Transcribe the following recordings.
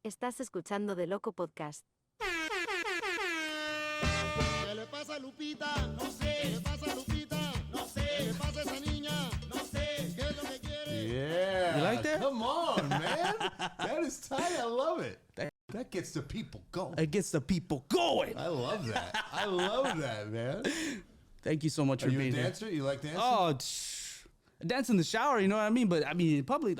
Estás escuchando DeLoco Podcast. ¿Qué le pasa a Lupita? No sé. ¿Qué le pasa a Lupita? No sé. ¿Qué le pasa a esa niña? No sé. ¿Qué es lo que quiere? Yeah. You like that? Come on, man. That is tight. I love it. That gets the people going. It gets the people going. I love that. I love that, man. Thank you so much Are for you a being here. dancer? You like dancing? Oh, dance in the shower, you know what I mean? But I mean, in public,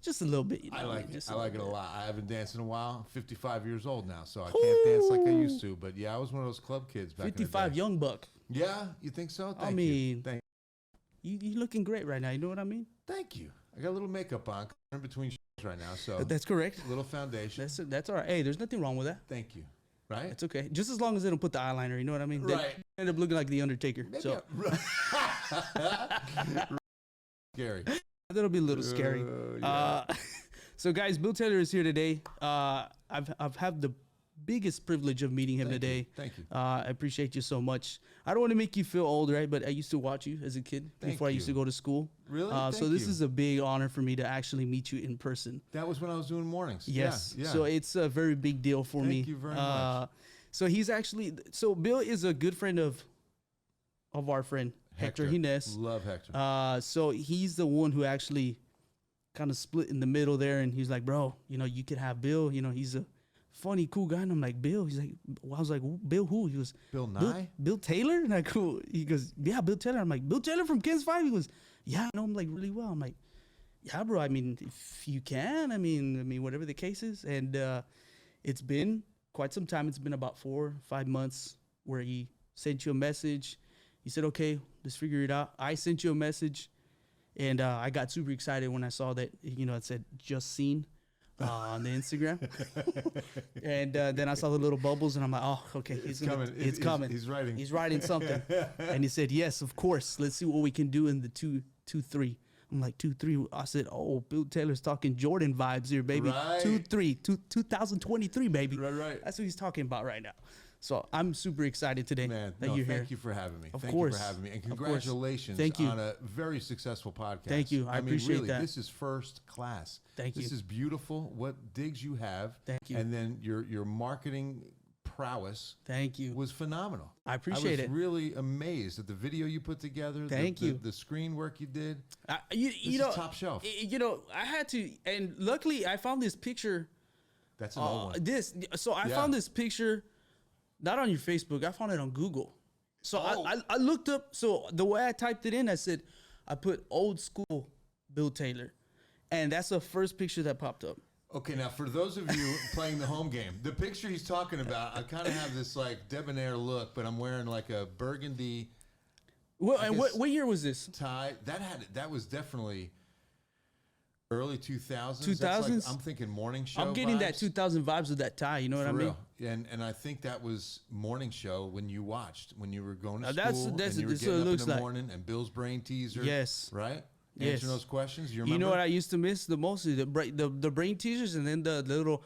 just a little bit. You know I like what it. Just I like it a lot. I haven't danced in a while. I'm 55 years old now, so I can't Ooh. dance like I used to. But yeah, I was one of those club kids back in the 55 day. young buck. Yeah, you think so? Thank I you. mean, Thank you looking great right now. You know what I mean? Thank you. I got a little makeup on in between shows right now, so That's correct. a little foundation. That's all right. Hey, there's nothing wrong with that. Thank you. Right? It's okay. Just as long as they don't put the eyeliner. You know what I mean? Right. They end up looking like the Undertaker. Maybe So Scary. that'll be a little scary. Yeah. So guys, Bill Taylor is here today. I've had the biggest privilege of meeting him Thank you. today. Thank you. I appreciate you so much. I don't want to make you feel old, right? But I used to watch you as a kid Thank before I used to you. go to school. Really? So Thank this you. is a big honor for me to actually meet you in person. That was when I was doing mornings. Yes. Yeah. So it's a very big deal for me. Thank you very much. So he's actually Bill is a good friend of our friend Hector Hines. Love Hector. So he's the one who actually kind of split in the middle there, and he's like, bro, you could have Bill. He's a funny, cool guy. And I'm like, Bill. He's like, well, I was like, Bill who? He goes, Bill Nye? Bill Taylor. And I go, he goes, yeah, Bill Taylor. I'm like, Bill Taylor from Kids 5. He goes, yeah, I know him like really well. I'm like, yeah, bro. I mean, if you can, I mean, whatever the case is. And it's been quite some time. It's been about 4 or 5 months where he sent you a message. He said, okay, let's figure it out. I sent you a message. And I got super excited when I saw that, it said just seen on the Instagram. And then I saw the little bubbles and I'm like, oh, okay, It's coming. It's coming. He's writing. He's writing something. And he said, yes, of course. Let's see what we can do in the 2-3. I'm like, 2-3. I said, oh, Bill Taylor's talking Jordan vibes here, baby. Right. 2-3, 2023, baby. Right. That's what he's talking about right now. So I'm super excited today Man, that you're here. thank you for having me. Of Thank course. you for having me. And Of course. congratulations Thank you. on a very successful podcast. Thank you. I appreciate really, that. This is first class. Thank you. This is beautiful. What digs you have. Thank you. And then your marketing prowess Thank you. was phenomenal. I appreciate I it. was really amazed at the video you put together. Thank you. The screen work you did. You This know, is top shelf. I had to, and luckily I found this picture. That's an old one. I Yeah. found this picture, not on your Facebook. I found it on Google. So Oh. I looked up. So the way I typed it in, I put old school Bill Taylor, and that's the first picture that popped up. Okay, now for those of you playing the home game, the picture he's talking about, I kind of have this like debonair look, but I'm wearing like a burgundy Well, I and guess- what year was this? tie. That was definitely early 2000s. 2000s? That's like, I'm thinking morning show. I'm getting vibes. that 2000 vibes with that tie. You know what For I mean? real. And I think that was morning show when you watched when you were going to Now, school that's and you were what it getting up in looks the like. morning and Bill's brain teaser. Yes. Right. Yes. Answering those questions. You remember? You know what I used to miss the most is the brain teasers, and then the little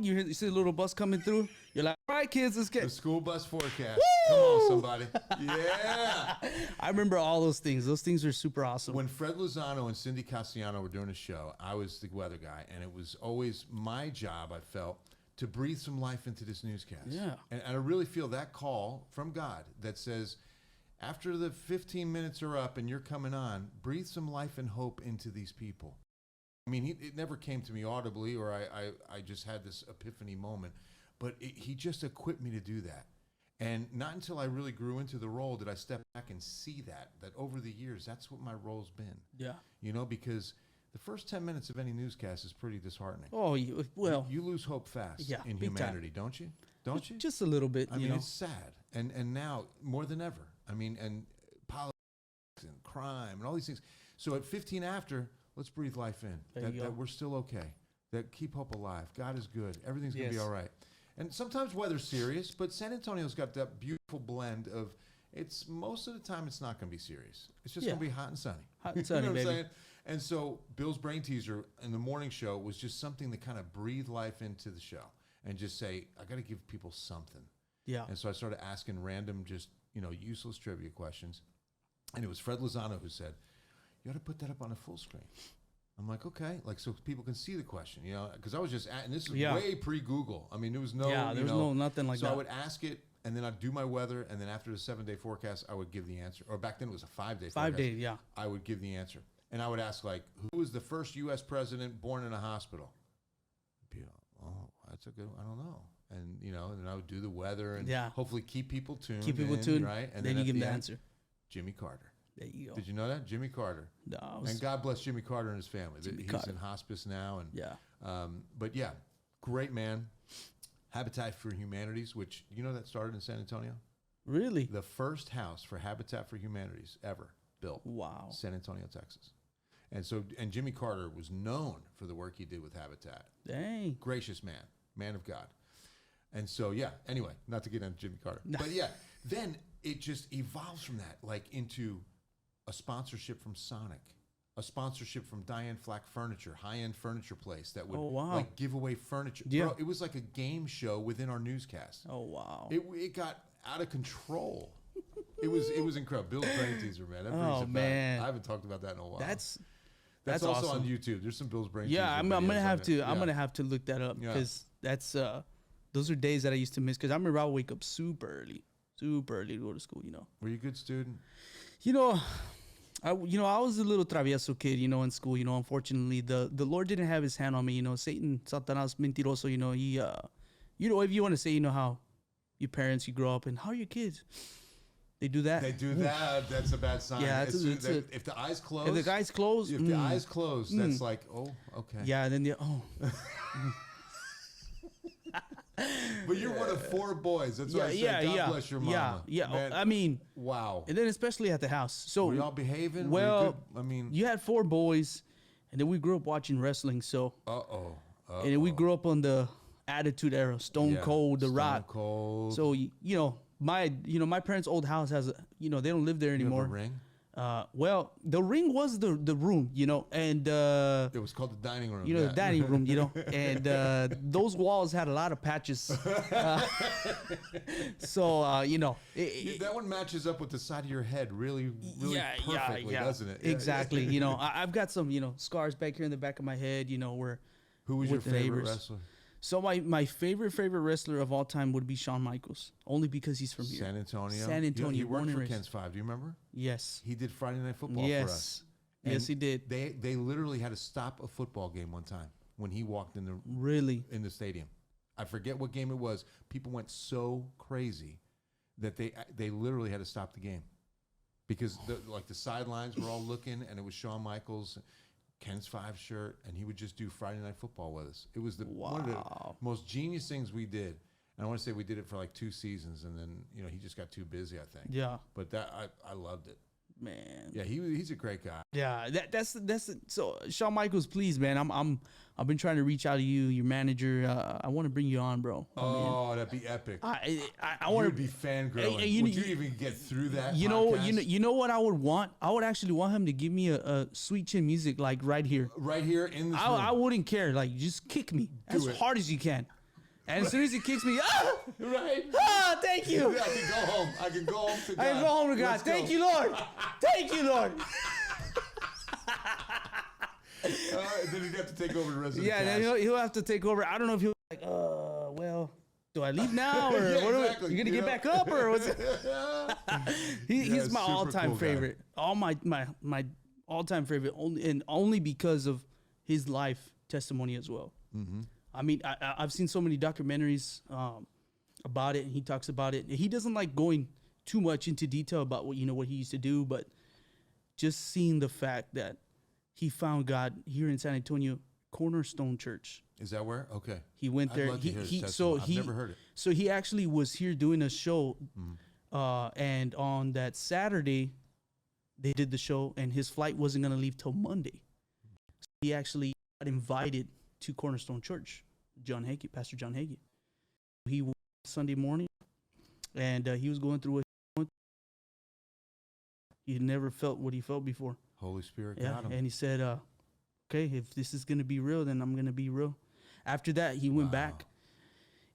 you see the little bus coming through. You're like, all right, kids, let's The get. school bus forecast. Come on, somebody. Yeah. I remember all those things. Those things were super awesome. When Fred Lozano and Cindy Castellano were doing a show, I was the weather guy, and it was always my job, I felt, to breathe some life into this newscast. Yeah. And I really feel that call from God that says, after the 15 minutes are up and you're coming on, breathe some life and hope into these people. I mean, it never came to me audibly, or I just had this epiphany moment, but he just equipped me to do that. And not until I really grew into the role did I step back and see that over the years, that's what my role's been. Yeah. Because the first 10 minutes of any newscast is pretty disheartening. Oh, well, You lose hope fast Yeah, in big time. humanity, don't you? Don't you? just a little bit. I mean, it's sad. And now, more than ever, and politics and crime and all these things. So at 15 after, let's breathe life in. There you go. That we're still okay. That keep hope alive. God is good. Everything's going to be Yes. all right. And sometimes weather's serious, but San Antonio's got that beautiful blend of, it's most of the time it's not going to be serious. It's just Yeah. going to be hot and sunny. Hot and sunny, you know what I'm baby. saying? And so Bill's brain teaser in the morning show was just something to kind of breathe life into the show and just say, I got to give people something. Yeah. And so I started asking random, just, useless trivia questions. And it was Fred Lozano who said, you ought to put that up on a full screen. I'm like, okay, like so people can see the question, you know, because I was just and this is Yeah. way pre-Google. I mean, there was no, there was no nothing like so that. I would ask it, and then I'd do my weather, and then after the 7-day forecast, I would give the answer. Or back then it was a 5-day. 5 days, yeah. I would give the answer, and I would ask like, who was the first U.S. president born in a hospital? Oh, that's a good. I don't know. And you know, and then I would do the weather and hopefully keep people tuned. Keep people tuned, right? And then you at give them the end, answer. Jimmy Carter. There you go. Did you know that? Jimmy Carter. No, And God bless Jimmy Carter and his family. Jimmy He's Carter. in hospice now. And Yeah. but yeah, great man. Habitat for Humanities, which you know that started in San Antonio. Really? The first house for Habitat for Humanities ever built. Wow. San Antonio, Texas. And so, and Jimmy Carter was known for the work he did with Habitat. Dang. Gracious man, man of God. And so, yeah, anyway, not to get into Jimmy Carter. But yeah, then it just evolves from that, like into a sponsorship from Sonic, a sponsorship from Diane Flack Furniture, high-end furniture place that would like give away furniture. Yeah. Bro, it was like a game show within our newscast. Oh, wow. It got out of control. It was incredible. Bill's brain teaser, man. That brings it back. Man. I haven't talked about that in a while. That's also awesome. on YouTube. There's some Bill's brain. Yeah, teaser I'm videos gonna have on to. it. I'm gonna have to look that up because that's those are days that I used to miss because I remember I would wake up super early to go to school. You know. Were you a good student? You know, I was a little travieso kid. You know, in school. You know, unfortunately, the Lord didn't have His hand on me. You know, Satan, Satanás, mentiroso. You know, he you know, if you want to say, you know, how your parents, you grow up and how are your kids? They do that. They do that. That's a bad sign. Yeah, if the eyes close. If the eyes close. If the eyes close, that's like, oh, okay. Yeah, then But you're one of 4 boys. That's why I said, God bless your mama. Yeah. Man, I mean, wow. and then especially at the house. So Were y'all behaving? Well, Were you good? I mean, you had 4 boys, and then we grew up watching wrestling. So and then we grew up on the Attitude Era, Stone Cold, The Rock. Stone Cold. So you know, my parents' old house has a, you know, they don't live there anymore. You have a ring? Well, the ring was the room, you know, and it was called the dining room. You know, the dining room, you know, and those walls had a lot of patches. So you know, that one matches up with the side of your head really perfectly, doesn't it? Exactly. You know, I've got some, you know, scars back here in the back of my head. You know, where who was your favorite wrestler? So my favorite wrestler of all time would be Shawn Michaels, only because he's from here. San Antonio. San Antonio. He worked for Ken's 5. Do you remember? Yes. He did Friday Night Football for us. Yes, he did. They literally had to stop a football game one time when he walked in the stadium. I forget what game it was. People went so crazy that they literally had to stop the game because the sidelines were all looking, and it was Shawn Michaels. Ken's 5 shirt, and he would just do Friday Night Football with us. It was one of the most genius things we did. And I want to say we did it for like 2 seasons, and then, you know, he just got too busy, I think. Yeah. But I loved it. Man. Yeah, he's a great guy. Yeah, that's so Shawn Michaels, please, man. I've been trying to reach out to you, your manager. I want to bring you on, bro. Oh, that'd be epic. I want to be fangirling. Would you even get through that? You know what I would want? I would actually want him to give me a Sweet Chin music, like right here. Right here in this room. I wouldn't care. Like, just kick me as hard as you can. And as soon as he kicks me, right. Thank you. I can go home. I can go home to God. I can go home to God. Thank you, Lord. Thank you, Lord. Then he'd have to take over the rest of the cast. Yeah, he'll have to take over. I don't know if he'll be like, well, do I leave now or what? Exactly. You gonna get back up or what's it? He's my all-time favorite. All my all-time favorite, only because of his life testimony as well. Mm-hmm. I mean, I've seen so many documentaries about it, and he talks about it. He doesn't like going too much into detail about what he used to do, but just seeing the fact that he found God here in San Antonio, Cornerstone Church. Is that where? Okay. He went there. I've never heard it. So he actually was here doing a show, and on that Saturday, they did the show, and his flight wasn't going to leave till Monday. So he actually got invited to Cornerstone Church, Pastor John Hagee. He went Sunday morning, and he was going through he never felt what he felt before. Holy Spirit got him. And he said, okay, if this is going to be real, then I'm going to be real. After that, he went back,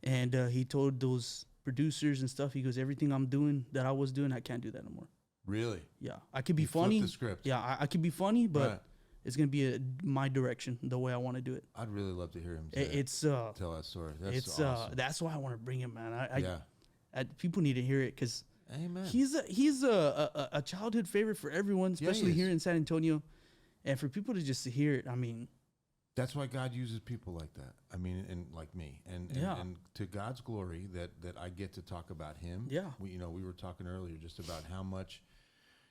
and he told those producers and stuff, he goes, everything I'm doing that I was doing, I can't do that no more. Really? Yeah. I could be funny. The script. Yeah, I could be funny, but it's gonna be my direction, the way I want to do it. I'd really love to hear him tell that story. That's awesome. That's why I want to bring him, man. Yeah. People need to hear it because Amen. he's a childhood favorite for everyone, Yeah, he especially here is. in San Antonio, and for people to just to hear it. I mean, That's why God uses people like that. I mean, and like me, and to God's glory that I get to talk about Him. Yeah. We were talking earlier just about how much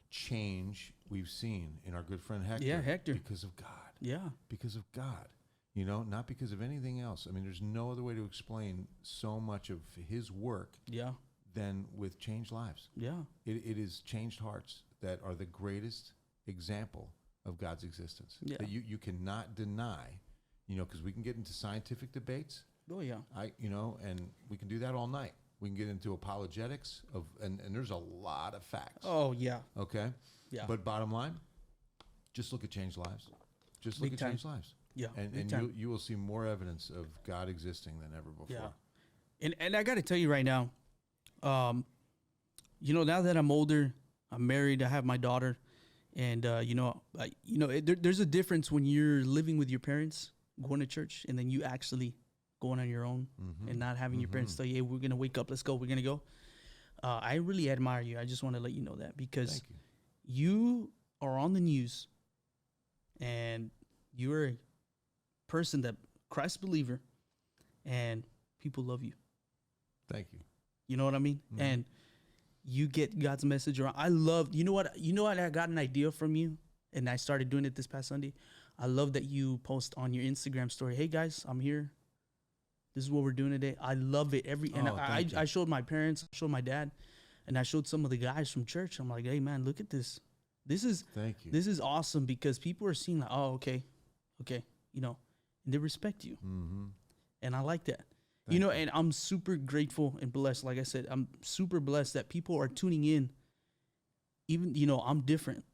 change we've seen in our good friend Hector. Yeah, Hector. Because of God. yeah, Because of God. Not because of anything else. I mean, there's no other way to explain so much of His work yeah, than with changed lives. yeah, It is changed hearts that are the greatest example of God's existence. Yeah. That you cannot deny, because we can get into scientific debates. oh yeah, And we can do that all night. We can get into apologetics and there's a lot of facts. oh yeah, Okay. yeah, But bottom line, just look at changed lives. Just look Big at time. changed lives. yeah, And big time. you will see more evidence of God existing than ever before. Yeah. And I got to tell you right now, now that I'm older, I'm married, I have my daughter, and there's a difference when you're living with your parents, going to church, and then you actually going on your own and not having your parents tell you, "Hey, we're gonna wake up, let's go, we're gonna go." I really admire you. I just want to let you know that because Thank you. you are on the news, and you're a person that Christ believer, and people love you. Thank you. You know what I mean? And you get God's message around. I love, you know what? I got an idea from you, and I started doing it this past Sunday. I love that you post on your Instagram story, "Hey guys, I'm here. This is what we're doing today." I love it. Thank you. I showed my parents, I showed my dad, and I showed some of the guys from church. I'm like, "Hey man, look at this. This is Thank you. this is awesome," because people are seeing like, "Oh, okay, and they respect you." And I like that. Thank you. And I'm super grateful and blessed. Like I said, I'm super blessed that people are tuning in. Even, I'm different,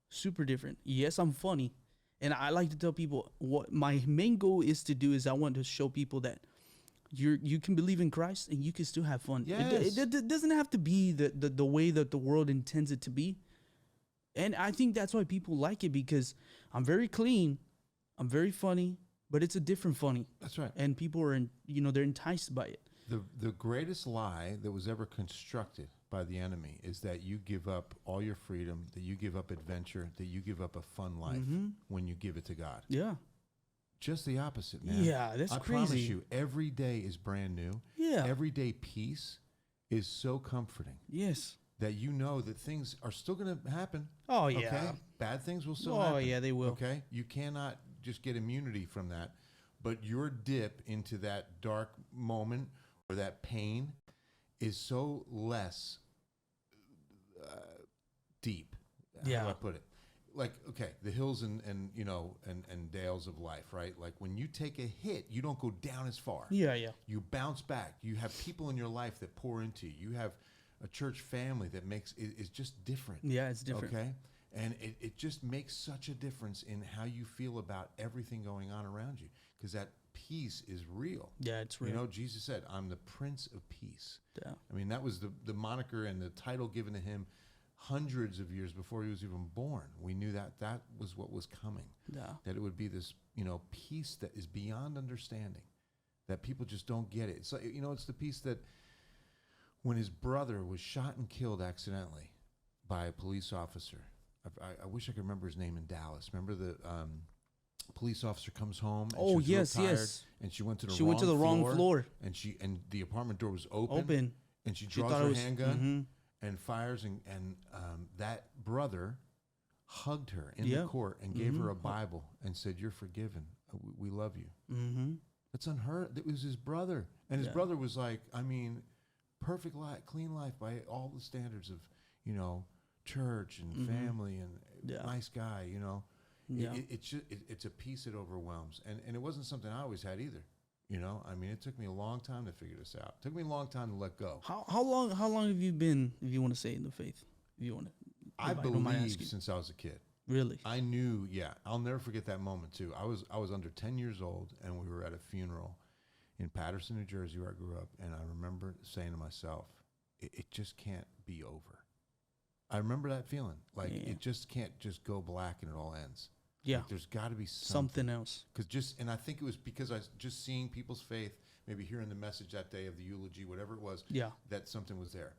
super different. Yes, I'm funny. And I like to tell people what my main goal is to do is I want to show people that you can believe in Christ and you can still have fun. Yes. It doesn't have to be the way that the world intends it to be. And I think that's why people like it, because I'm very clean, I'm very funny, but it's a different funny. That's right. And people are, they're enticed by it. The greatest lie that was ever constructed by the enemy is that you give up all your freedom, that you give up adventure, that you give up a fun life when you give it to God. Yeah. Just the opposite, man. Yeah, that's I crazy. promise you, every day is brand new. Yeah. Everyday peace is so comforting Yes. that you know that things are still going to happen. Oh, yeah. Okay? Bad things will still Oh, happen. yeah, they will. Okay? You cannot just get immunity from that. But your dip into that dark moment or that pain is so less deep. How Yeah. do I put it? Like, okay, the hills and dales of life, right? Like when you take a hit, you don't go down as far. Yeah, yeah. You bounce back. You have people in your life that pour into you. You have a church family that makes it is just different. Yeah, it's different. Okay. And it just makes such a difference in how you feel about everything going on around you, because that peace is real. Yeah, it's real. Jesus said, "I'm the Prince of Peace." Yeah. I mean, that was the moniker and the title given to him hundreds of years before he was even born. We knew that was what was coming. Yeah. That it would be this, peace that is beyond understanding, that people just don't get it. So, it's the peace that when his brother was shot and killed accidentally by a police officer. I wish I could remember his name in Dallas. Remember the police officer comes home. And Oh, she was real yes, tired, yes. And she went to the She wrong went to the wrong floor. And the apartment door was open. Open. And she She draws thought it her was- handgun and fires, and that brother hugged her in Yeah. the court and gave her a Bible and said, "You're forgiven. We love you." Mm-hmm. That's unheard. It was his brother, and his Yeah. brother was like, perfect life, clean life by all the standards of, church and family and Yeah. nice guy. Yeah. It's a peace that overwhelms, and it wasn't something I always had either. It took me a long time to figure this out. It took me a long time to let go. How long have you been, if you want to say, in the faith? If you want to, I don't mind believe asking. since I was a kid. Really? I knew, I'll never forget that moment too. I was under 10 years old, and we were at a funeral in Paterson, New Jersey, where I grew up, and I remember saying to myself, it just can't be over. I remember that feeling, like Yeah. it just can't just go black and it all ends. Yeah. Like, there's got to be Something else. And I think it was because I was just seeing people's faith, maybe hearing the message that day of the eulogy, whatever it was, Yeah. that something was there.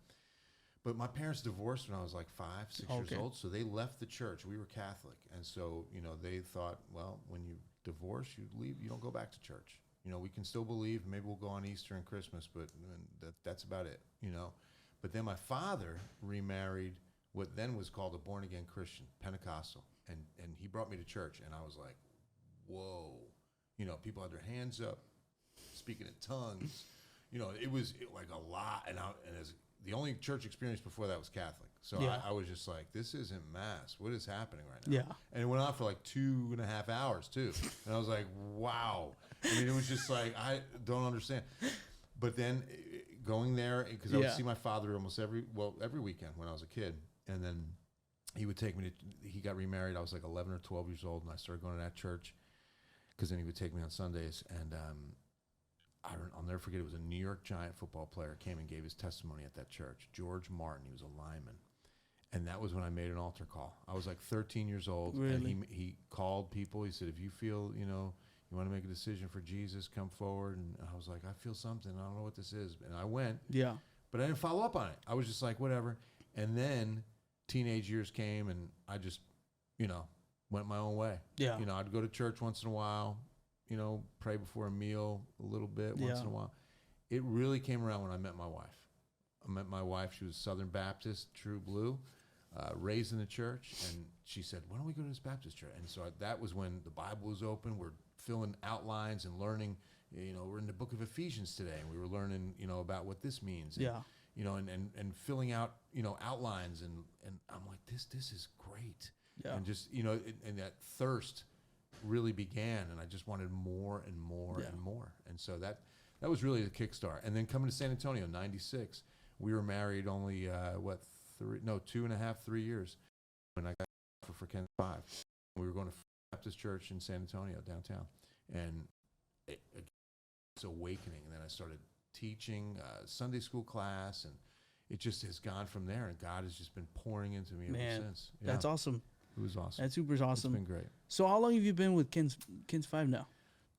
But my parents divorced when I was like 5, 6 years old, so they left the church. We were Catholic, and so they thought, well, when you divorce, you leave, you don't go back to church. We can still believe. Maybe we'll go on Easter and Christmas, but that's about it. But then my father remarried what then was called a born again Christian, Pentecostal, and he brought me to church, and I was like, whoa, people had their hands up, speaking in tongues. It was like a lot, and as the only church experience before that was Catholic. So I was just like, this isn't Mass. What is happening right now? Yeah. And it went on for like 2.5 hours too. And I was like, wow. It was just like, I don't understand. But then going there, because I would see my father almost every weekend when I was a kid. And then he would take me he got remarried. I was like 11 or 12 years old, and I started going to that church because then he would take me on Sundays. And I'll never forget, it was a New York Giant football player came and gave his testimony at that church. George Martin, he was a lineman. And that was when I made an altar call. I was like 13 years old. Really? And he called people. He said, if you feel, you want to make a decision for Jesus, come forward. And I was like, I feel something. I don't know what this is. And I went. Yeah. But I didn't follow up on it. I was just like, whatever. And then teenage years came, and I just, went my own way. Yeah. I'd go to church once in a while, pray before a meal a little bit once in a while. It really came around when I met my wife. I met my wife. She was Southern Baptist, true blue, raised in the church. And she said, why don't we go to this Baptist church? And so that was when the Bible was open. We're filling outlines and learning. We're in the book of Ephesians today, and we were learning, about what this means. And, and filling out, outlines. And I'm like, this is great. Yeah. And just, and that thirst really began, and I just wanted more and more and more. And so that was really the kickstart. And then coming to San Antonio, 96, we were married only, 2.5, 3 years when I got for Ken 5. We were going to Baptist Church in San Antonio, downtown. And it's awakening. And then I started teaching Sunday school class, and it just has gone from there. And God has just been pouring into me ever since. Yeah. That's awesome. It was awesome. That's super awesome. It's been great. So how long have you been with Ken's 5 now?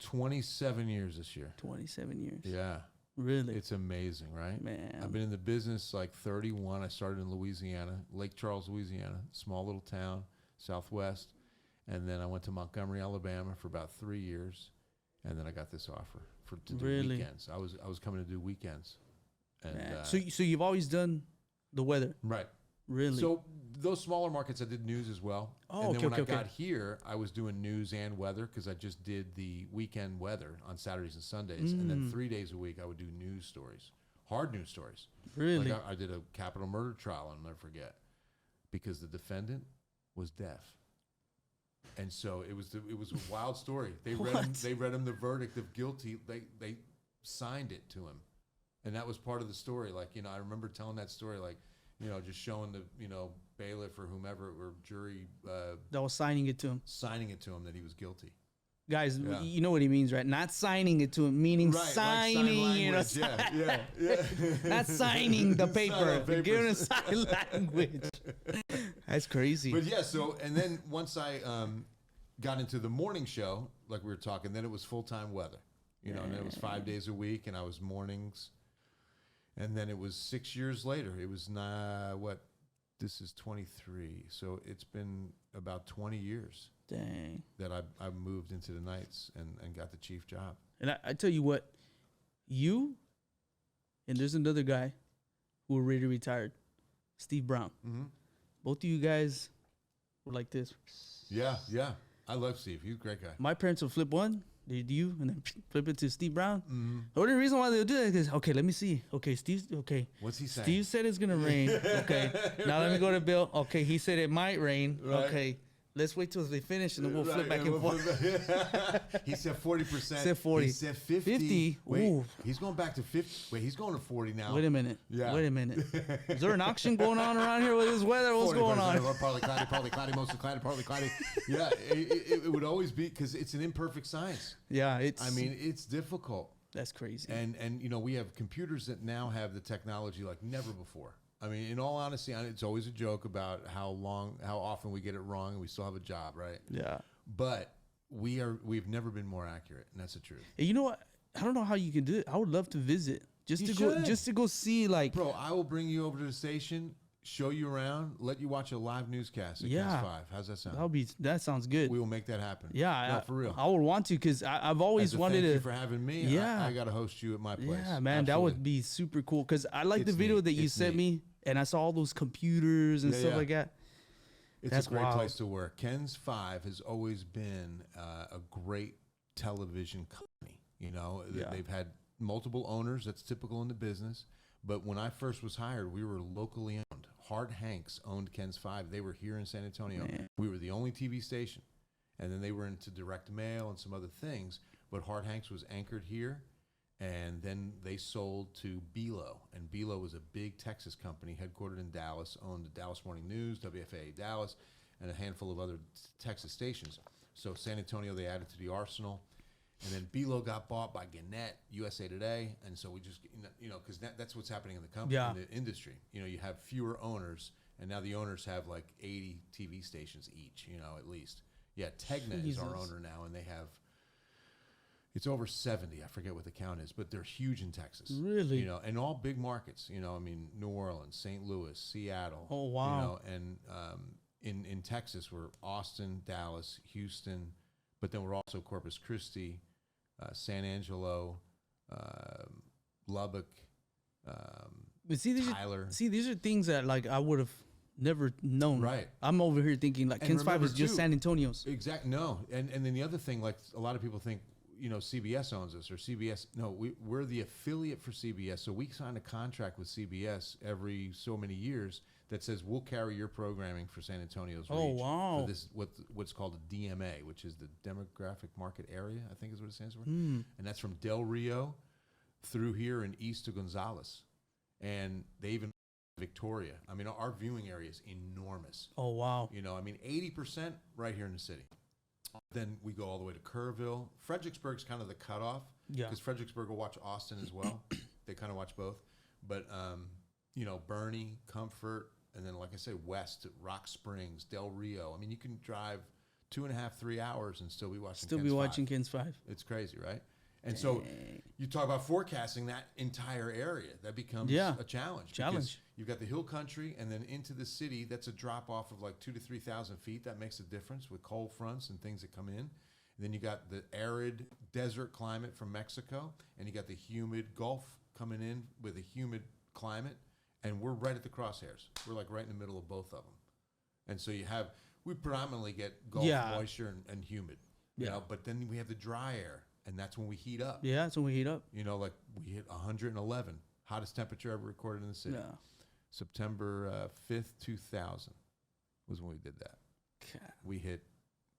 27 years this year. 27 years. Yeah. Really? It's amazing, right? Man. I've been in the business like 31. I started in Louisiana, Lake Charles, Louisiana, small little town, Southwest. And then I went to Montgomery, Alabama for about 3 years. And then I got this offer to do weekends. I was coming to do weekends. And so you've always done the weather? Right. Really? So those smaller markets, I did news as well. Oh, and then when I okay. got here, I was doing news and weather because I just did the weekend weather on Saturdays and Sundays. And then 3 days a week, I would do news stories, hard news stories. Really? Like I did a capital murder trial, I'll never forget, because the defendant was deaf. And so it was a wild story. They read him the verdict of guilty. They signed it to him. And that was part of the story. Like, I remember telling that story, like, just showing the, bailiff or whomever, or jury. That was signing it to him. Signing it to him that he was guilty. Guys, you know what he means, right? Not signing it to him, meaning signing, like sign language. Yeah. Not signing the paper, Sign giving a sign language. That's crazy. But yeah, so, and then once I got into the morning show, like we were talking, then it was full-time weather. And then it was 5 days a week, and I was mornings. And then it was 6 years later. It was this is 23. So it's been about 20 years. Dang. That I moved into the nights and got the chief job. And I tell you what, you and there's another guy who already retired, Steve Brown. Mm-hmm. Both of you guys were like this. Yeah. I love Steve. He's a great guy. My parents would flip one. They do you and then flip it to Steve Brown. Mm-hmm. The only reason why they'll do that is, okay, let me see. Okay, Steve, okay. What's he saying? Steve said it's going to rain. Okay. Now let me go to Bill. Okay, he said it might rain. Right. Okay. Let's wait till they finish and then we'll flip back and forth. He said 40%. Said 40. He said 50. 50. Wait, Ooh. he's going back to 50. Wait, he's going to 40 now. Wait a minute. Yeah. Wait a minute. Is there an auction going on around here with this weather? What's going on? Partly cloudy, mostly cloudy, partly cloudy. Yeah, it would always be, because it's an imperfect science. Yeah, it's difficult. That's crazy. And we have computers that now have the technology like never before. I mean, in all honesty, it's always a joke about how often we get it wrong and we still have a job, right? Yeah. but we've never been more accurate, and that's the truth. And you know what? I don't know how you can do it. I would love to visit You should. just to go see like. Bro, I will bring you over to the station, show you around, let you watch a live newscast at Yeah. Cast 5. How's that sound? That sounds good. We will make that happen. Yeah, No, for real. I would want to because I've always As a wanted thank to. you for having me. Yeah. I got to host you at my place. Yeah, man, that Absolutely. would be super cool. Cause I like the It's video neat. that you It's sent neat. me, and I saw all those computers and Yeah, stuff yeah. like that. It's That's a great wild. place to work. Ken's 5 has always been a great television company. You know, Yeah. they've had multiple owners. That's typical in the business. But when I first was hired, we were locally owned. Hart Hanks owned Ken's 5. They were here in San Antonio. Man. We were the only TV station. And then they were into direct mail and some other things. But Hart Hanks was anchored here. And then they sold to Belo. And Belo was a big Texas company headquartered in Dallas, owned the Dallas Morning News, WFAA Dallas, and a handful of other Texas stations. So San Antonio, they added to the arsenal. And then Belo got bought by Gannett, USA Today. And so we just, because that's what's happening in the company, Yeah. in the industry. You have fewer owners. And now the owners have like 80 TV stations each, at least. Yeah, Tegna is our Jesus. owner now, and they have, it's over 70. I forget what the count is, but they're huge in Texas. Really? And all big markets. New Orleans, St. Louis, Seattle. Oh, wow. And in Texas, we're Austin, Dallas, Houston, but then we're also Corpus Christi, San Angelo, Lubbock, But see, Tyler. these are things that like I would have never known. Right. I'm over here thinking like And Ken's 5 remember, is just too, San Antonio's. Exactly. No. And then the other thing, like a lot of people think, CBS owns us or CBS. No, we're the affiliate for CBS. So we signed a contract with CBS every so many years that says we'll carry your programming for San Antonio's Oh, reach. wow. For this, what's called a DMA, which is the Demographic Market Area, I think is what it stands for. Mm. And that's from Del Rio through here and east to Gonzales. And they even Victoria. I mean, our viewing area is enormous. Oh, wow. 80% right here in the city. Then we go all the way to Kerrville. Fredericksburg's kind of the cutoff. Yeah. Because Fredericksburg will watch Austin as well. They kind of watch both. But, Bernie, Comfort, and then, like I said, west, Rock Springs, Del Rio. I mean, you can drive 2.5, 3 hours and still be watching Still Ken's be 5. watching Ken's 5. It's crazy, right? And so you talk about forecasting that entire area. That becomes Yeah. a challenge. Challenge. Because you've got the hill country and then into the city. That's a drop off of like 2,000 to 3,000 feet. That makes a difference with cold fronts and things that come in. And then you got the arid desert climate from Mexico. And you got the humid Gulf coming in with a humid climate. And we're right at the crosshairs. We're like right in the middle of both of them. And so we predominantly get Gulf Yeah. moisture and humid. Yeah. But then we have the dry air. And that's when we heat up. Yeah, that's when we heat up. Like we hit 111, hottest temperature ever recorded in the city. Yeah. September 5th, 2000 was when we did that. We hit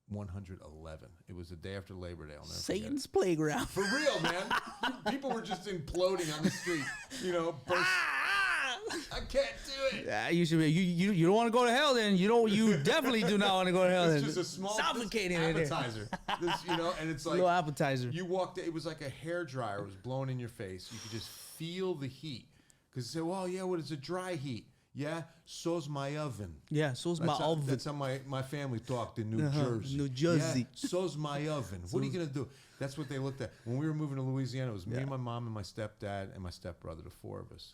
111. It was the day after Labor Day. I'll never forget Satan's playground. it. For real, man. People were just imploding on the street. Burst. I can't do it. Yeah, you should be. You don't want to go to hell, then you definitely do not want to go to hell. It's then. just a small suffocating in there. appetizer. And it's like Little appetizer. you walked. It was like a hair dryer was blowing in your face. You could just feel the heat. Because you say, well, yeah, what is a dry heat? Yeah, so's my oven. Yeah, so's my That's how, oven. that's how my family talked in New Jersey. New Jersey. Yeah, so's my oven. What are you going to do? That's what they looked at. When we were moving to Louisiana, it was me, Yeah. my mom, and my stepdad, and my stepbrother, the four of us.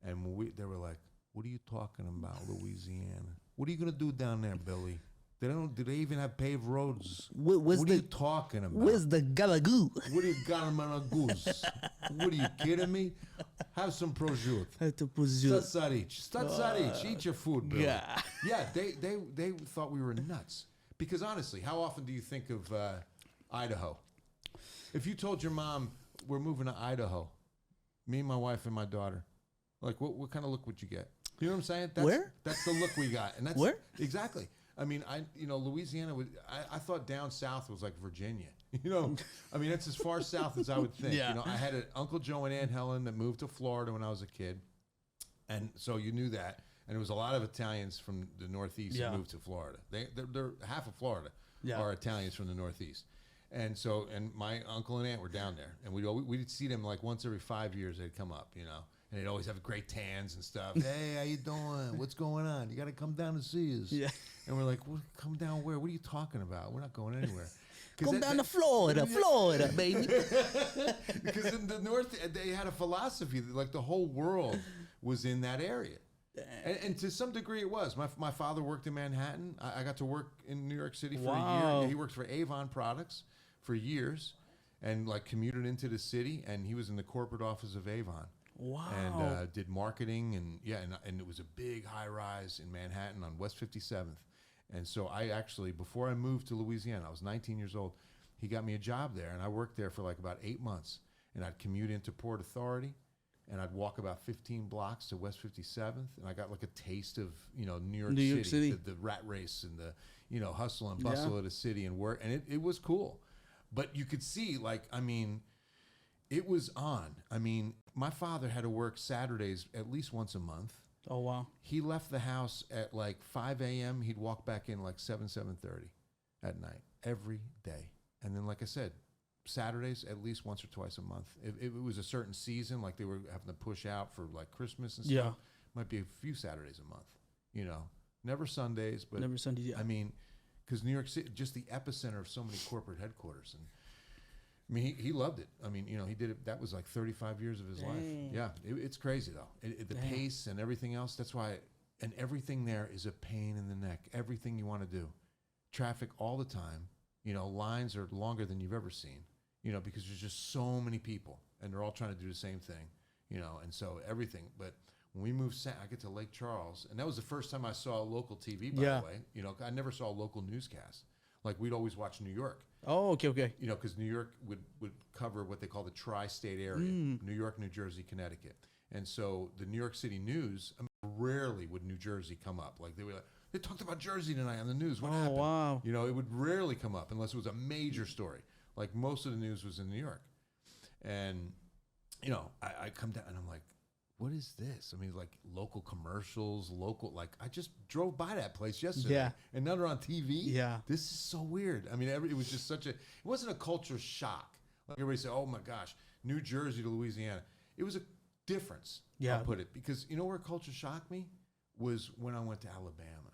And they were like, what are you talking about, Louisiana? What are you going to do down there, Billy? Do they even have paved roads? Where's What are you talking about? Where's the galagoo? What do you got him on a goose? What are you kidding me? Have some prosciutto. Statsarich. Eat your food, Billy. Yeah. Yeah, they thought we were nuts. Because honestly, how often do you think of Idaho? If you told your mom, we're moving to Idaho, me, my wife, and my daughter, like what kind of look would you get? You know what I'm saying? Where? That's the look we got. And that's Where? Exactly. I mean, Louisiana I thought down south was like Virginia. I mean, that's as far south as I would think. Yeah. I had an Uncle Joe and Aunt Helen that moved to Florida when I was a kid. And so you knew that. And there was a lot of Italians from the Northeast Yeah. that moved to Florida. They're half of Florida Yeah. are Italians from the Northeast. And so, and my uncle and aunt were down there. And we'd see them like once every 5 years they'd come up, and they'd always have great tans and stuff. Hey, how you doing? What's going on? You got to come down to see us. Yeah. And we're like, come down where? What are you talking about? We're not going anywhere. Come down to Florida, baby. Because in the North, they had a philosophy that like the whole world was in that area. And to some degree it was. My father worked in Manhattan. I got to work in New York City for a year. Yeah, he worked for Avon Products for years and like commuted into the city, and he was in the corporate office of Avon. Wow. And did marketing, and and it was a big high rise in Manhattan on West 57th. And so I actually, before I moved to Louisiana, I was 19 years old, he got me a job there, and I worked there for like about 8 months. And I'd commute into Port Authority, and I'd walk about 15 blocks to West 57th, and I got like a taste of, New York City. The rat race and the, hustle and bustle of the city and work. And it was cool. But you could see, like, I mean, it was on. I mean, my father had to work Saturdays at least once a month. Oh, wow. He left the house at like 5 a.m. He'd walk back in like 7:30 at night every day. And then, like I said, Saturdays at least once or twice a month. If it was a certain season, like they were having to push out for like Christmas and stuff, might be a few Saturdays a month, Never Sundays, but never Sundays. Yeah. I mean, because New York City, just the epicenter of so many corporate headquarters. And I mean, he loved it. I mean, he did it. That was like 35 years of his life. Yeah, it's crazy though. The pace and everything else. That's why, and everything there is a pain in the neck. Everything you want to do, traffic all the time. Lines are longer than you've ever seen. Because there's just so many people, and they're all trying to do the same thing. And so everything. But when we moved, I get to Lake Charles, and that was the first time I saw local TV. By the way, I never saw a local newscast. Like we'd always watch New York. Oh, okay. Because New York would cover what they call the tri-state area, New York, New Jersey, Connecticut. And so the New York City news, rarely would New Jersey come up. Like they talked about Jersey tonight on the news. What happened? Wow. It would rarely come up unless it was a major story. Like most of the news was in New York. And, I come down and I'm like, what is this? I mean, like local commercials, like I just drove by that place yesterday. Yeah. And now they're on TV. Yeah. This is so weird. I mean, it was just it wasn't a culture shock. Like everybody said, oh my gosh, New Jersey to Louisiana. It was a difference. Yeah. I'll put it. Because where culture shocked me was when I went to Alabama.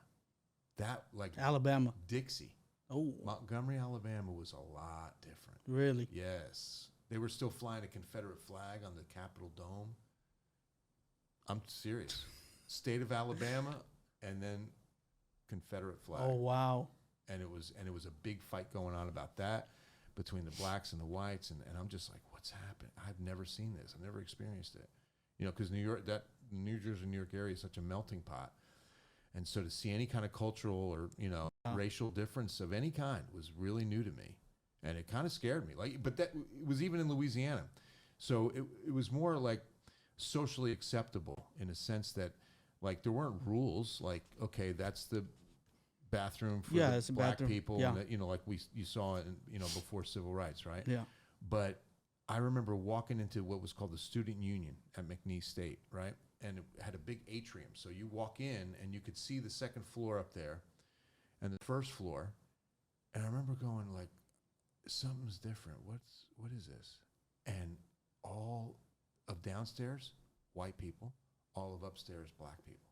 That like Alabama. Dixie. Oh. Montgomery, Alabama was a lot different. Really? Yes. They were still flying a Confederate flag on the Capitol Dome. I'm serious. State of Alabama, and then Confederate flag. Oh, wow. And it was a big fight going on about that between the blacks and the whites, and I'm just like, what's happened? I've never seen this. I've never experienced it. Because New Jersey, New York area is such a melting pot. And so to see any kind of cultural or, racial difference of any kind was really new to me. And it kind of scared me. But that it was even in Louisiana. So it was more like socially acceptable in a sense that like there weren't rules like, okay, that's the bathroom for the black people. Yeah. And that, like you saw it, before civil rights, right? Yeah. But I remember walking into what was called the Student Union at McNeese State, right? And it had a big atrium. So you walk in and you could see the second floor up there and the first floor. And I remember going like, something's different. What is this? And all of downstairs, white people, all of upstairs, black people.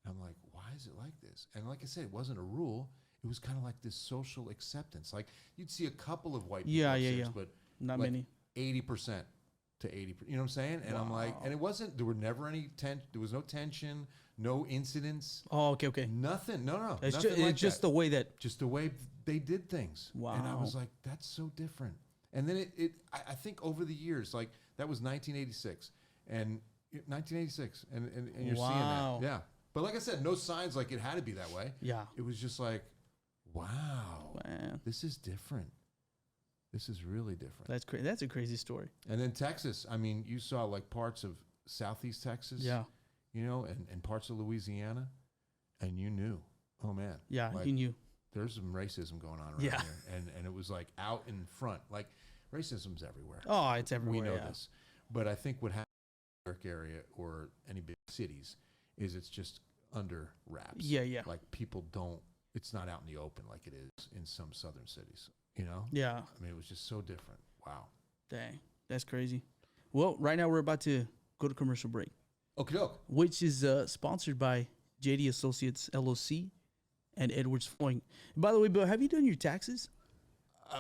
And I'm like, why is it like this? And like I said, it wasn't a rule. It was kind of like this social acceptance. Like you'd see a couple of white people upstairs, but not like many. 80% to 80%. You know what I'm saying? And I'm like, and it wasn't, there were never any there was no tension, no incidents. Oh, okay. Nothing. No. It's Just the way that. Just the way they did things. Wow. And I was like, that's so different. And then I think over the years, like that was 1986 and 1986 and you're seeing that. Yeah. But like I said, no signs like it had to be that way. Yeah. It was just like, wow, Man. this is different. This is really different. That's crazy. That's a crazy story. And then Texas, I mean, you saw like parts of Southeast Texas, Yeah. And parts of Louisiana, and you knew, oh man. Yeah, like, you knew. There's some racism going on around Yeah. here. And it was like out in front. Like racism's everywhere. Oh, it's everywhere. We know yeah. this. But I think what happens in the New York area or any big cities is it's just under wraps. Yeah. Like people it's not out in the open like it is in some southern cities, Yeah. I mean, it was just so different. Wow. Dang. That's crazy. Well, right now we're about to go to commercial break, Okay, doke. which is sponsored by JD Associates LLC and Edwards Flooring. By the way, Bill, have you done your taxes?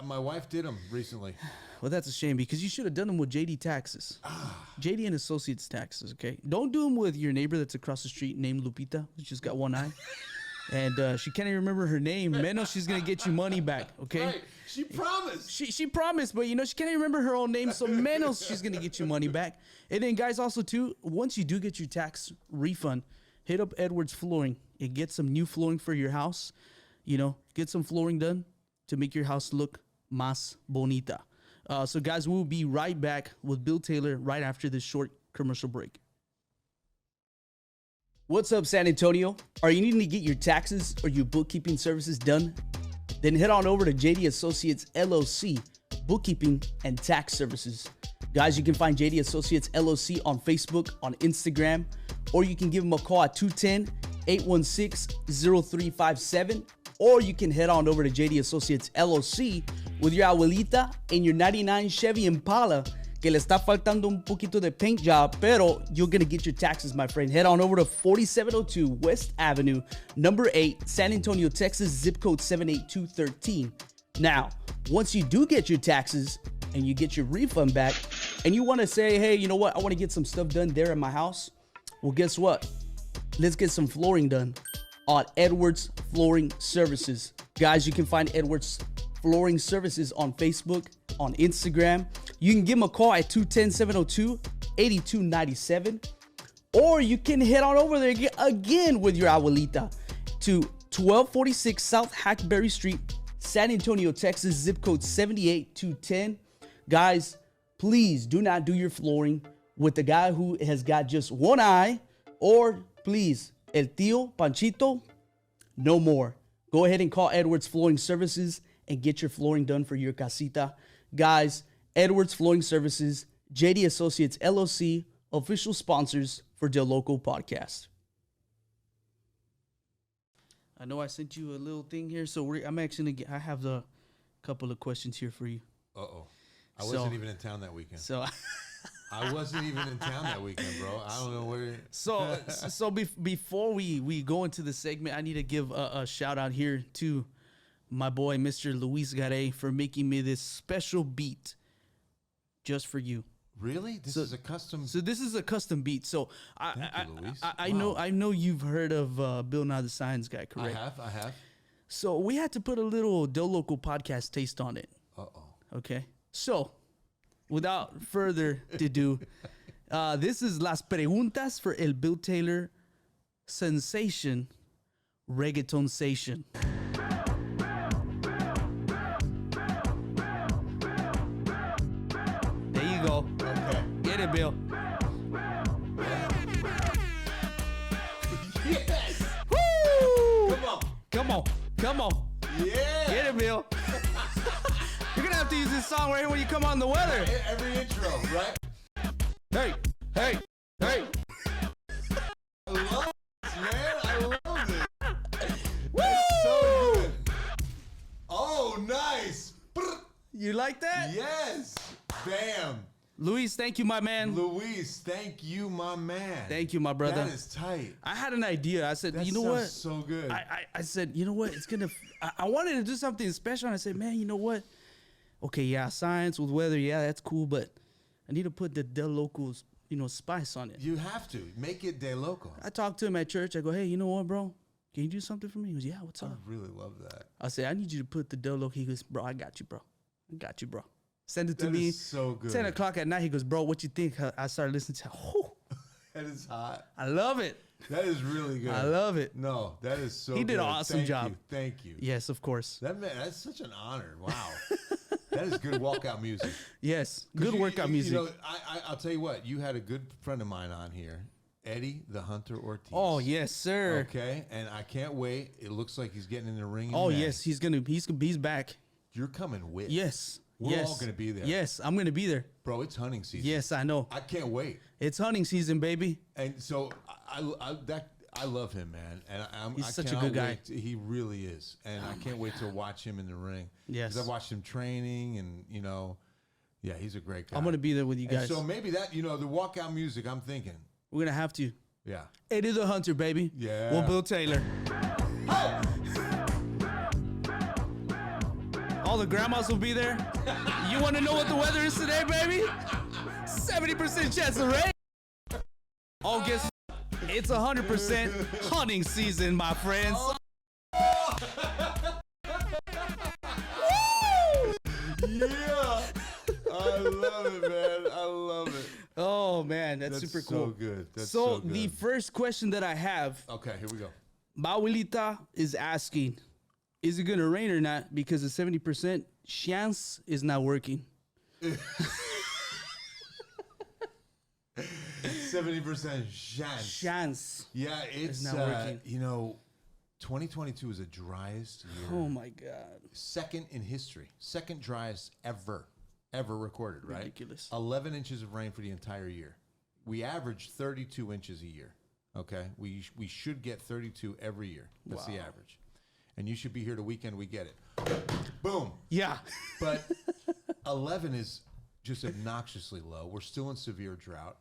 My wife did them recently. Well, that's a shame because you should have done them with JD Taxes. JD and Associates Taxes, okay? Don't do them with your neighbor that's across the street named Lupita, who's just got one eye. And she can't even remember her name. Menos, she's going to get you money back, okay? Right. She promised. She promised, but, she can't even remember her own name, so menos she's going to get you money back. And then, guys, also, too, once you do get your tax refund, hit up Edwards Flooring and get some new flooring for your house. Get some flooring done to make your house look más bonita. So, guys, we'll be right back with Bill Taylor right after this short commercial break. What's up, San Antonio? Are you needing to get your taxes or your bookkeeping services done? Then head on over to JD Associates LLC, Bookkeeping and Tax Services. Guys, you can find JD Associates LLC on Facebook, on Instagram, or you can give them a call at 210-816-0357, or you can head on over to JD Associates LLC with your Abuelita and your 99 Chevy Impala que le está faltando un poquito de paint job, pero you're going to get your taxes, my friend. Head on over to 4702 West Avenue, number 8, San Antonio, Texas, zip code 78213. Now, once you do get your taxes and you get your refund back and you want to say, hey, you know what? I want to get some stuff done there at my house. Well, guess what? Let's get some flooring done on Edwards Flooring Services. Guys, you can find Edwards Flooring Services on Facebook, on Instagram. You can give them a call at 210-702-8297. Or you can head on over there again with your Abuelita to 1246 South Hackberry Street, San Antonio, Texas, zip code 78210. Guys, please do not do your flooring with the guy who has got just one eye, or please, El Tío Panchito, no more. Go ahead and call Edwards Flooring Services and get your flooring done for your casita. Guys, Edwards Flooring Services, JD Associates LLC, official sponsors for DeLoco podcast. I know I sent you a little thing here, so I have a couple of questions here for you. Uh-oh. I wasn't even in town that weekend. So I wasn't even in town that weekend, bro. I don't know where. So before we go into the segment, I need to give a shout out here to my boy, Mr. Luis Garay, for making me this special beat just for you. Really? This is a custom. So this is a custom beat. So I Wow. know you've heard of Bill Nye the Science Guy, correct? I have. So we had to put a little DeLoco podcast taste on it. Uh-oh. Okay. So without further ado, this is Las Preguntas for El Bill Taylor Sensation Reggaeton Station. There you go. Okay. Get it, Bill. Yes. Woo! Come on. Come on. Yeah. Get it, Bill. You're gonna have to use this song right here when you come on the weather. Every intro, right? Hey. I love this, man. I love it. That's so good. Oh, nice. You like that? Yes. Bam. Luis, thank you, my man. Luis, thank you, my man. Thank you, my brother. That is tight. I had an idea. I said, That you know sounds what? so good. I said, you know what? It's gonna. I wanted to do something special, and I said, man, you know what? Okay, yeah, science with weather, yeah, that's cool, but I need to put the DeLoco's, spice on it. You have to make it DeLoco. I talked to him at church. I go, hey, you know what, bro? Can you do something for me? He goes, yeah, what's I up? really love that. I said, I need you to put the DeLoco. He goes, bro, I got you, bro. Send it to That me. is so good. 10 o'clock at night. He goes, bro, what you think? I started listening to it. Oh, That is hot. I love it. That is really good. I love it. No, that is so He did good. an awesome Thank job. You. Thank you. Yes, of course. That's such an honor. Wow. That is good walkout music. Yes, good workout music. I'll tell you what. You had a good friend of mine on here, Eddie the Hunter Ortiz. Oh, yes, sir. Okay, and I can't wait. It looks like he's getting in the ring. Oh, yes, he's back. You're coming with. Yes. We're all gonna be there. Yes, I'm gonna be there. Bro, it's hunting season. Yes, I know. I can't wait. It's hunting season, baby. And so I love him, man. And He's I such a cannot good guy. wait he really is. And I can't wait to watch him in the ring. Yes. Because I watched him training and, Yeah, he's a great guy. I'm gonna be there with you And guys. so maybe that, the walkout music, I'm thinking. We're gonna have to. Yeah. Eddie the Hunter, baby. Yeah. Well, Bill Taylor. All the grandmas will be there. You want to know what the weather is today, baby? 70% chance of rain. Oh, guess it's 100% hunting season, my friends. Yeah. I love it, man. I love it. Oh man, that's super cool. So good. That's So so good. the first question that I have, Okay, here we go. Abuelita is asking, is it gonna rain or not? Because the 70% chance is not working. 70% chance. Chance. Yeah, it's not working. 2022 is the driest year. Oh my God. Second in history. Second driest ever recorded, right? Ridiculous. 11 inches of rain for the entire year. We average 32 inches a year. Okay? We should get 32 every year. That's the average. And you should be here the weekend we get it. Boom. Yeah. But 11 is just obnoxiously low. We're still in severe drought.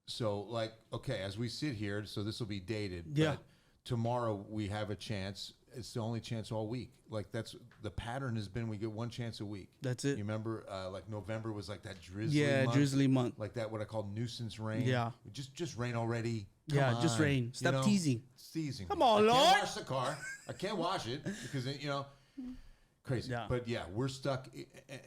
So, okay, as we sit here, so this will be dated. Yeah. But tomorrow we have a chance. It's the only chance all week. That's the pattern has been we get one chance a week. That's it. You remember, November was like that drizzly month. Drizzly month. Like that, what I call nuisance rain. Yeah. Just rain already. Yeah, Come just on. rain. Stop teasing. It's teasing. Come me. on, I Lord. can't wash the car. I can't wash it because, crazy. Yeah. But yeah, we're stuck.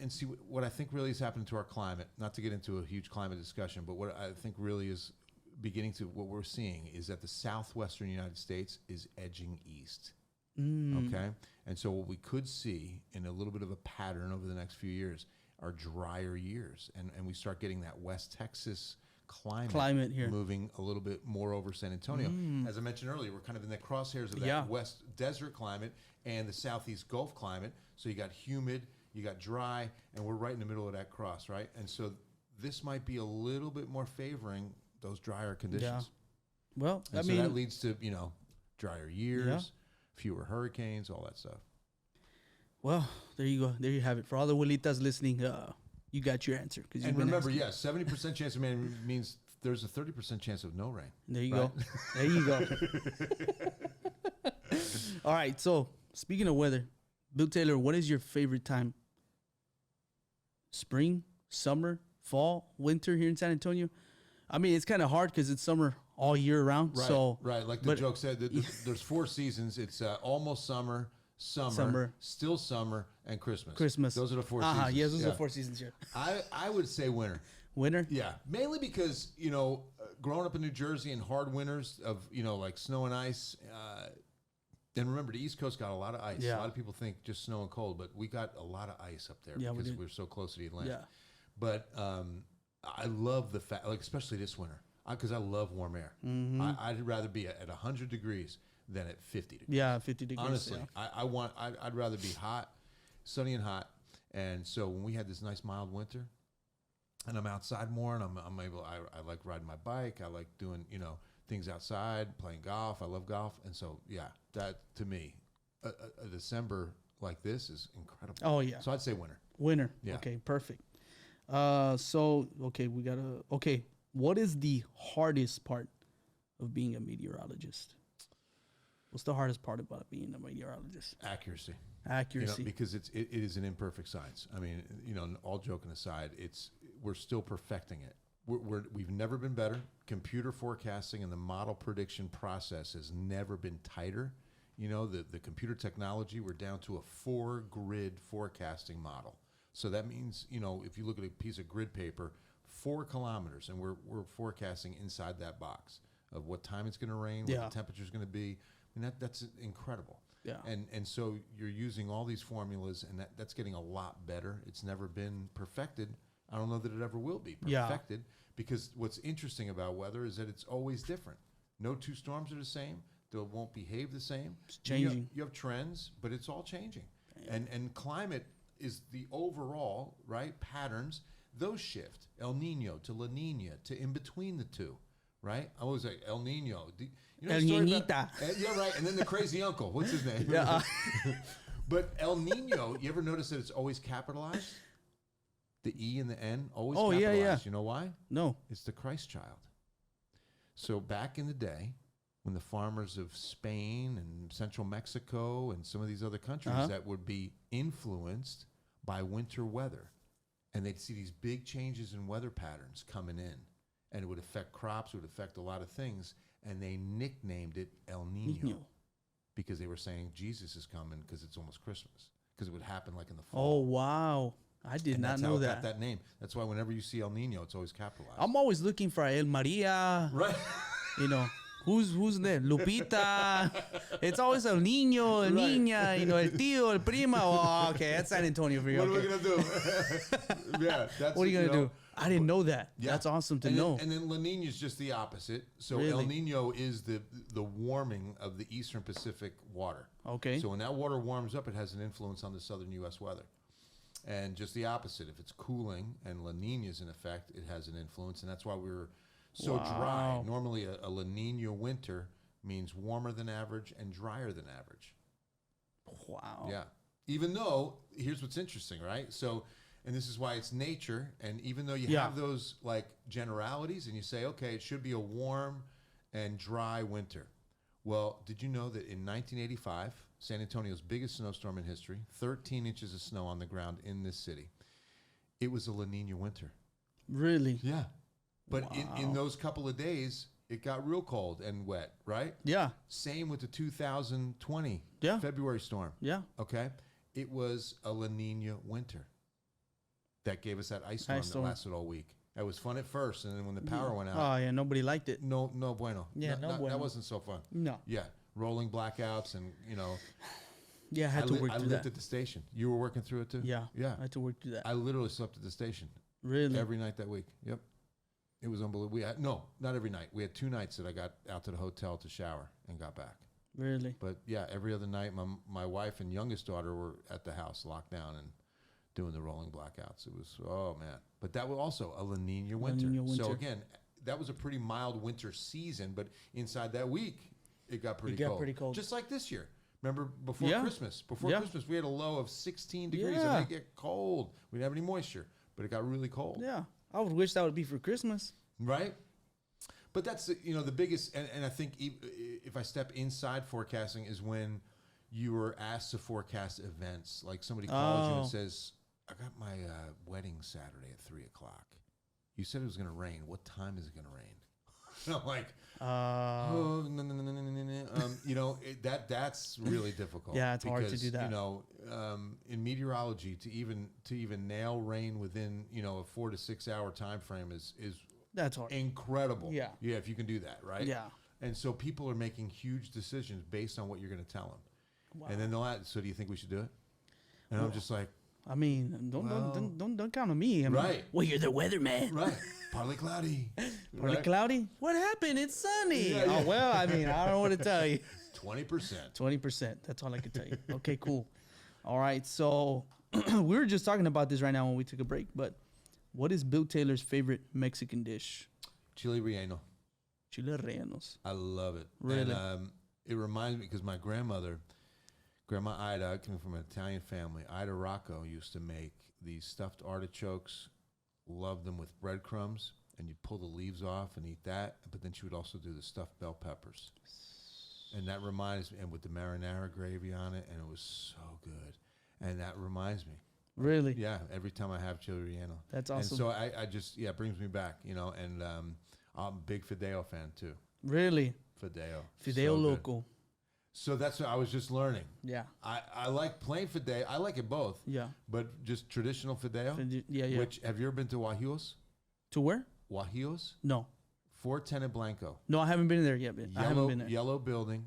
And see, what I think really has happened to our climate, not to get into a huge climate discussion, but what I think really is beginning to, what we're seeing is that the southwestern United States is edging east. Okay? And so what we could see in a little bit of a pattern over the next few years are drier years. And we start getting that West Texas climate here. moving a little bit more over San Antonio. As I mentioned earlier, we're kind of in the crosshairs of that Yeah. West desert climate and the Southeast Gulf climate. So you got humid, you got dry, and we're right in the middle of that cross, right? And so this might be a little bit more favoring those drier conditions. Well, And so that leads to, drier years, fewer hurricanes, all that stuff. well, there you go. There you have it. For all the abuelitas listening, you got your answer. And remember, 70% chance of rain means there's a 30% chance of no rain. There you right? go. There you go. All right. So speaking of weather, Bill Taylor, what is your favorite time? Spring, summer, fall, winter here in San Antonio? I mean, it's kind of hard because it's summer all year round. Right, So right. Like the joke said, there's 4 seasons. It's almost summer, summer, still summer, and Christmas. Those are the 4 seasons. Yes, those are the 4 seasons here. I would say winter. Winter? Yeah, mainly because growing up in New Jersey and hard winters of like snow and ice. And remember, the East Coast got a lot of ice. Yeah. A lot of people think just snow and cold, but we got a lot of ice up there Yeah, we because did. we're so close to the Atlantic. Yeah. But I love the fact, especially this winter, because I love warm air. Mm-hmm. I'd rather be at 100 degrees than at 50 degrees. Yeah, 50 degrees. Honestly, yeah. I'd rather be hot, sunny and hot. And so when we had this nice mild winter, and I'm outside more, and I'm able. I like riding my bike. I like doing things outside, playing golf. I love golf, and so that to me, a December like this is incredible. Oh, yeah. So I'd say winter. Winter. Yeah. Okay, perfect. What is the hardest part of being a meteorologist? What's the hardest part about being a meteorologist? Accuracy. Accuracy. Because it is an imperfect science. I mean, all joking aside, we're still perfecting it. We've never been better. Computer forecasting and the model prediction process has never been tighter. The computer technology, we're down to a 4-grid forecasting model. So that means, if you look at a piece of grid paper, 4 kilometers, and we're forecasting inside that box of what time it's going to rain, what the temperature is going to be. I mean, that's incredible. Yeah. And so you're using all these formulas, and that's getting a lot better. It's never been perfected. I don't know that it ever will be perfected, because what's interesting about weather is that it's always different. No 2 storms are the same. They won't behave the same. It's changing. You have trends, but it's all changing. And climate is the overall, right, patterns. Those shift. El Nino to La Nina to in between the two, right? I always say El Nino. El Niñita. Yeah, right. And then the crazy uncle. What's his name? Yeah. But El Nino, you ever notice that it's always capitalized? The E and the N always Oh, capitalized. yeah. You know why? No. It's the Christ child. So back in the day, when the farmers of Spain and central Mexico and some of these other countries that would be influenced by winter weather, and they'd see these big changes in weather patterns coming in, and it would affect crops, it would affect a lot of things, and they nicknamed it El Nino. Because they were saying Jesus is coming because it's almost Christmas, because it would happen like in the fall. Oh, wow. I did not know That's how it that. got that name. That's why whenever you see El Nino, it's always capitalized. I'm always looking for El Maria. Right. You know, who's there? Lupita. It's always El Niño, El Niña, you know, El Tío, El Prima. Oh, okay, that's San Antonio for you. What Okay. are we going to do? Yeah. That's What are you going to do? I didn't know that. Yeah. That's awesome to and know. Then, and then La Nina is just the opposite. So Really? El Nino is the warming of the Eastern Pacific water. Okay. So when that water warms up, it has an influence on the southern U.S. weather. And just the opposite. If it's cooling and La Nina is in effect, it has an influence. And that's why we're so dry. Wow. Normally, a La Nina winter means warmer than average and drier than average. Wow. Yeah. Even though, here's what's interesting, right? So, and this is why it's nature. And even though you have those like generalities and you say, okay, it should be a warm and dry winter. Well, did you know that in 1985, San Antonio's biggest snowstorm in history, 13 inches of snow on the ground in this city, it was a La Nina winter. Really? Yeah. But Wow. in those couple of days, it got real cold and wet, right? Yeah. Same with the 2020 Yeah. February storm. Yeah. Okay. It was a La Nina winter that gave us that ice storm that storm. lasted all week. It was fun at first, and then when the power went out, Oh, yeah. Nobody liked it. no bueno. Yeah, no bueno. That wasn't so fun. No. Yeah, rolling blackouts, and you know, Yeah, I had to work I through lived that. at the station. You were working through it too. Yeah. Yeah. I had to work through that. I literally slept at the station Really? every night that week. Yep, it was unbelievable. Not every night. We had 2 nights that I got out to the hotel to shower and got back. Really? But yeah, every other night, my wife and youngest daughter were at the house, locked down and doing the rolling blackouts. It was, oh man. But that was also a La Nina winter. Nina So winter. again, that was a pretty mild winter season, but inside that week, it got pretty got cold. pretty cold. Just like this year. Remember before Yeah. Christmas? Before Yeah. Christmas, we had a low of 16 degrees. Yeah. It didn't get cold. We didn't have any moisture, but it got really cold. Yeah. I would wish that would be for Christmas. Right? But that's the biggest, and I think if I step inside forecasting is when you are asked to forecast events. Like somebody calls you and says, I got my wedding Saturday at 3:00. You said it was going to rain. What time is it going to rain? And I'm like, oh, no. That's really difficult. Yeah, it's hard to because, do that. In meteorology, to even nail rain within a 4 to 6 hour time frame is That's hard. incredible. Yeah. Yeah, if you can do that, right? Yeah. And so people are making huge decisions based on what you're going to tell them. Wow. And then they'll ask, so do you think we should do it? And I'm just like, I mean, don't count on me. I mean, Right. Well, you're the weatherman. right, partly cloudy. Partly right? cloudy? What happened? It's sunny. Yeah, yeah. Oh, well, I mean, I don't know what to tell you. 20%. 20%. That's all I can tell you. Okay, cool. All right. So we were just talking about this right now when we took a break, but what is Bill Taylor's favorite Mexican dish? Chile relleno. Chile rellenos. I love it. Really? And it reminds me, because my Grandma Ida, I came from an Italian family. Ida Rocco used to make these stuffed artichokes, loved them with breadcrumbs, and you'd pull the leaves off and eat that. But then she would also do the stuffed bell peppers. And that reminds me, and with the marinara gravy on it, and it was so good. And that reminds me. Really? Yeah, every time I have chile relleno. That's awesome. And so I just, it brings me back, and I'm a big Fideo fan too. Really? Fideo. Fideo So good. loco. So that's what I was just learning. Yeah. I like plain Fideo. I like it both. Yeah. But just traditional Fideo. Yeah, yeah. Which, have you ever been to Guajillos? To where? Guajillos? No. Fort Tenant Blanco. No, I haven't been there yet. But I haven't been there. Yellow building.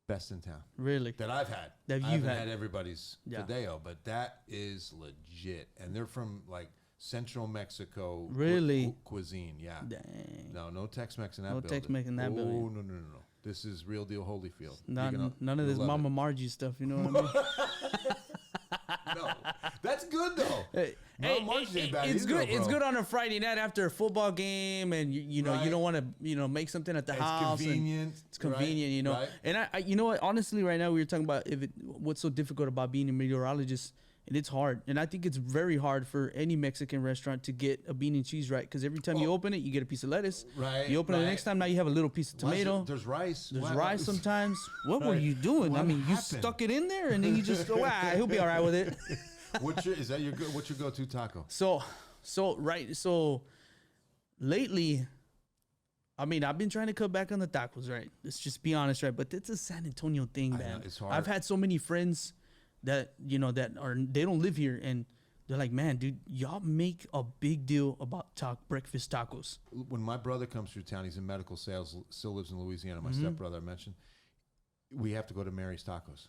Best in town. Really? That I've had. That I you've haven't had. had everybody's Yeah. Fideo, but that is legit. And they're from like Central Mexico Really? cuisine. Yeah. Dang. No Tex-Mex in that No building. Tex-Mex in that oh, building. No. This is real deal Holyfield. None of this you'll love Mama Margie stuff, you know what I mean? No, that's good though. Hey, Mama Margie's ain't bad it's either, good. It's bro. good on a Friday night after a football game, and you know Right. you don't want to make something at the It's house. and convenient. It's convenient, right? Right. And I, you know what? Honestly, right now we were talking about what's so difficult about being a meteorologist. And it's hard. And I think it's very hard for any Mexican restaurant to get a bean and cheese right. Because every time you open it, you get a piece of lettuce. Right. You open it the next time, now you have a little piece of tomato. There's rice. There's rice sometimes. What were Right. you doing? What I mean, you happened? stuck it in there and then you just, he'll be all right with it. What's your go-to taco? So lately, I mean, I've been trying to cut back on the tacos, right? Let's just be honest, right? But it's a San Antonio thing, I man. know, it's hard. I've had so many friends that, they don't live here, and they're like, man, dude, y'all make a big deal about breakfast tacos. When my brother comes through town, he's in medical sales, still lives in Louisiana. My Mm-hmm. stepbrother I mentioned. We have to go to Mary's Tacos.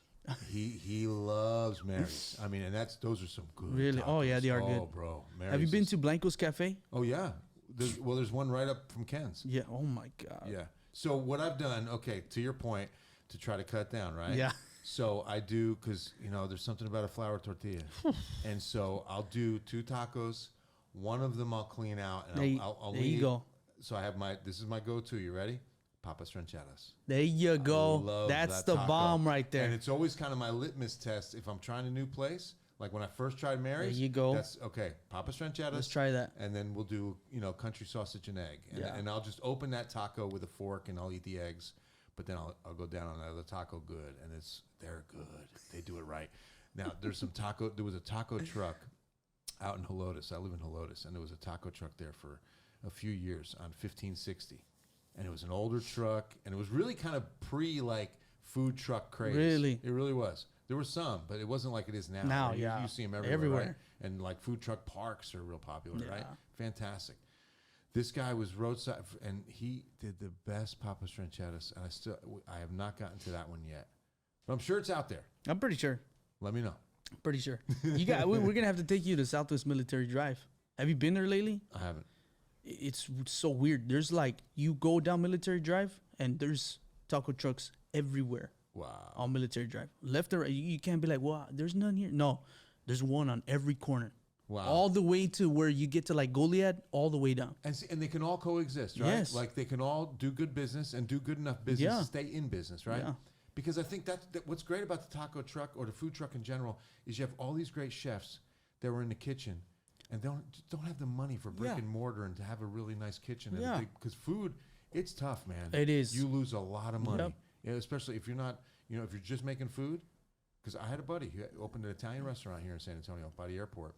He loves Mary's. I mean, and those are some good. Really? Tacos. Oh, yeah, they are good. Oh, bro. Mary's Have you been is- to Blanco's Cafe? Oh yeah. There's one right up from Ken's. Yeah. Oh my God. Yeah. So what I've done, okay, to your point, to try to cut down, right? Yeah. So I do, because, there's something about a flour tortilla. And so I'll do 2 tacos. One of them I'll clean out. And I'll there you leave. go. So I have this is my go-to. You ready? Papas rancheras. There you I go. love That's that the taco. bomb right there. And it's always kind of my litmus test if I'm trying a new place. Like when I first tried Mary's. There you go. That's okay. Papas rancheras. Let's try that. And then we'll do, country sausage and egg. And, Yeah. and I'll just open that taco with a fork and I'll eat the eggs. But then I'll go down on another taco good. And they're good. They do it right. Now, there was a taco truck out in Helotes. I live in Helotes. And there was a taco truck there for a few years on 1560. And it was an older truck. And it was really kind of food truck craze. Really? It really was. There were some, but it wasn't like it is now. Now, Right? yeah. You see them everywhere. Right? And food truck parks are real popular, Yeah. right? Fantastic. This guy was roadside, and he did the best papas rancheras, and I have not gotten to that one yet. But I'm sure it's out there. I'm pretty sure. Let me know. Pretty sure. We're going to have to take you to Southwest Military Drive. Have you been there lately? I haven't. It's so weird. There's you go down Military Drive, and there's taco trucks everywhere. Wow. On Military Drive. Left or right. You can't be like, well, there's none here. No, there's one on every corner. Wow. All the way to where you get to Goliad, all the way down. And they can all coexist, right? Yes. Like they can all do good business and do good enough business Yeah. to stay in business, right? Yeah. Because I think that what's great about the taco truck or the food truck in general is you have all these great chefs that were in the kitchen and don't have the money for brick Yeah. and mortar and to have a really nice kitchen. Yeah. Because food, it's tough, man. It is. You lose a lot of money. Yep. Yeah, especially if you're not, if you're just making food. Because I had a buddy who opened an Italian restaurant here in San Antonio by the airport.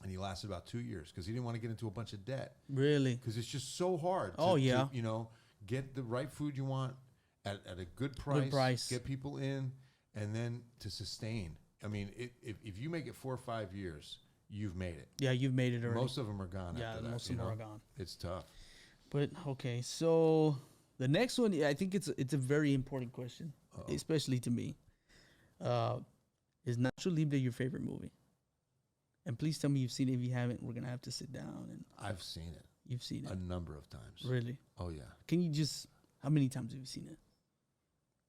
And he lasted about 2 years because he didn't want to get into a bunch of debt. Really? Because it's just so hard to, get the right food you want at a good price, get people in, and then to sustain. I mean, if you make it 4 or 5 years, you've made it. Yeah, you've made it already. Most of them are gone after that. Most of them are gone. It's tough. But, okay, so the next one, I think it's a very important question, especially to me. Is Nacho Libre your favorite movie? And please tell me you've seen it. If you haven't, we're going to have to sit down. And I've seen it. You've seen it? A number of times. Really? Oh, yeah. Can you how many times have you seen it?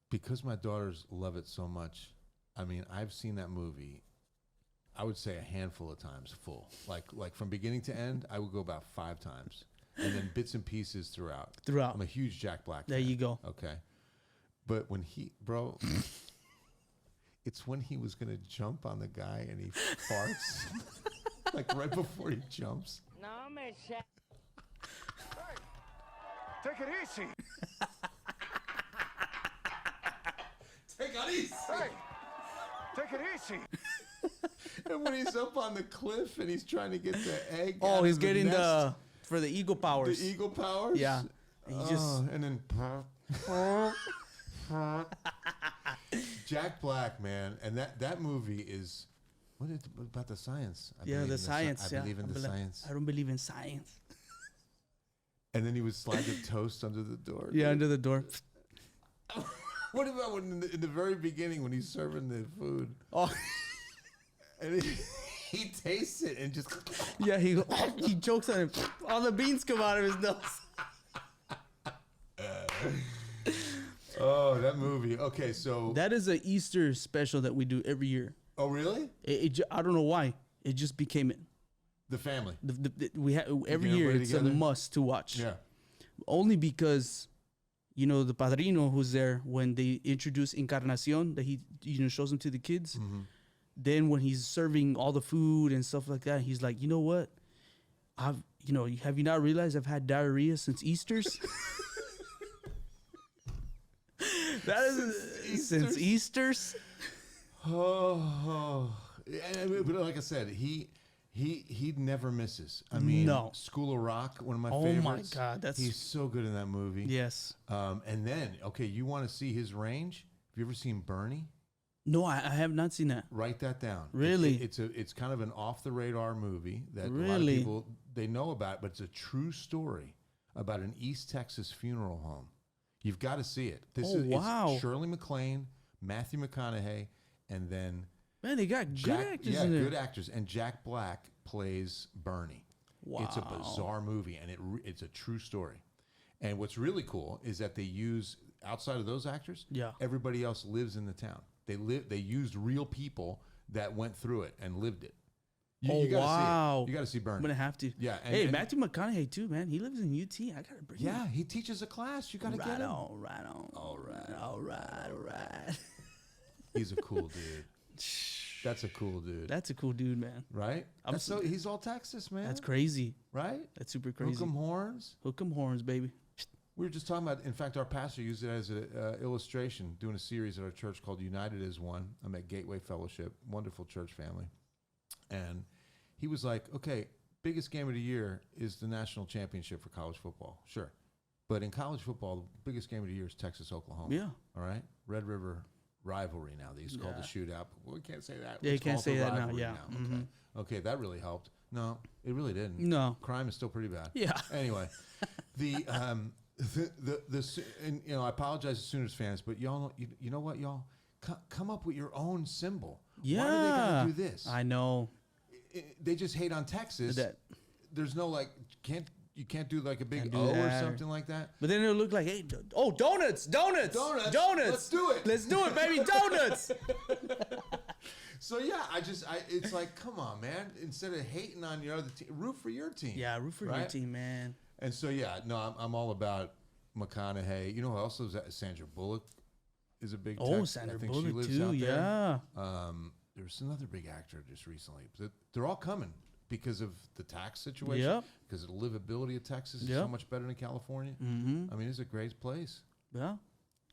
Because my daughters love it so much, I mean, I've seen that movie, I would say a handful of times full. Like from beginning to end, I would go about 5 times. And then bits and pieces throughout. I'm a huge Jack Black fan. There you go. Okay. But when it's when he was going to jump on the guy and he farts. Like right before he jumps. No, me shit. Take it easy. Take it easy. Hey, take it easy. And when he's up on the cliff and he's trying to get the egg. Oh, out he's of the getting nest, for the eagle powers. the eagle powers. Yeah. And he Jack Black, man, and that movie is about the science. I believe the in science. I believe in the science. I don't believe in science. And then he would slide the toast under the door. Yeah, dude. under the door. What about when in the very beginning when he's serving the food? Oh, And he tastes it and just. yeah. He chokes on it. All the beans come out of his nose. Oh, that movie. Okay, so. That is an Easter special that we do every year. Oh, really? I don't know why. It just became it. The family. We every get year. everybody It's together? a must to watch. Yeah. Only because, the padrino who's there when they introduce Encarnacion that he shows them to the kids. Mm-hmm. then when he's serving all the food and stuff like that, he's like, you know what? Have you not realized I've had diarrhea since Easter's? That is since Easter's. Oh, but like I said, he never misses. I mean, No. School of Rock, one of my Oh favorites. my God, he's so good in that movie. Yes. And then, okay, you want to see his range? Have you ever seen Bernie? No, I have not seen that. Write that down. Really? It's kind of an off the radar movie that a lot of Really? people they know about, but it's a true story about an East Texas funeral home. You've got to see it. Wow. It's Shirley MacLaine, Matthew McConaughey, and then Man, they got good actors yeah, in there. good actors. And Jack Black plays Bernie. Wow. It's a bizarre movie, and it's a true story. And what's really cool is that they use, outside of those actors, Yeah. everybody else lives in the town. They used real people that went through it and lived it. You gotta wow. see it. You got to see I'm Bernie. gonna have to. Yeah, Hey, Matthew McConaughey too, man. He lives in UT. I gotta bring him. Yeah, he teaches a class. You got to Right get him. on, right on. All right. He's a cool dude. That's a cool dude. That's a cool dude, man. Right? He's all Texas, man. That's crazy. Right? That's super crazy. Hook 'em horns. Hook 'em horns, baby. We were just talking about, in fact, our pastor used it as an illustration, doing a series at our church called United as One. I'm at Gateway Fellowship, wonderful church family. And he was like, okay, biggest game of the year is the national championship for college football. Sure. But in college football, the biggest game of the year is Texas-Oklahoma. Yeah. All right? Red River rivalry now. They used to call it the shootout. But we can't say that. Yeah, you Let's can't call it say the that now. rivalry Yeah. Okay. Okay, that really helped. No, it really didn't. No. Crime is still pretty bad. Yeah. Anyway, and, I apologize to Sooners fans, but y'all, you know what, y'all? Come up with your own symbol. Yeah. Why do they got to do this? I know. They just hate on Texas. There's no you can't do like a big Can't do O or that, something like that. But then it'll look like, hey, donuts. Let's do it. Let's do it, baby. Donuts. So yeah, it's like, come on, man. Instead of hating on your other team, root for your team. Yeah, root for your team, man. And so yeah, no, I'm all about McConaughey. You know who else is that? Sandra Bullock is a big. Sandra I think Bullock she lives too. out there. Yeah. There was another big actor just recently. They're all coming because of the tax situation. Yep. Because the livability of Texas is Yep. so much better than California. Mm-hmm. I mean, it's a great place, Yeah.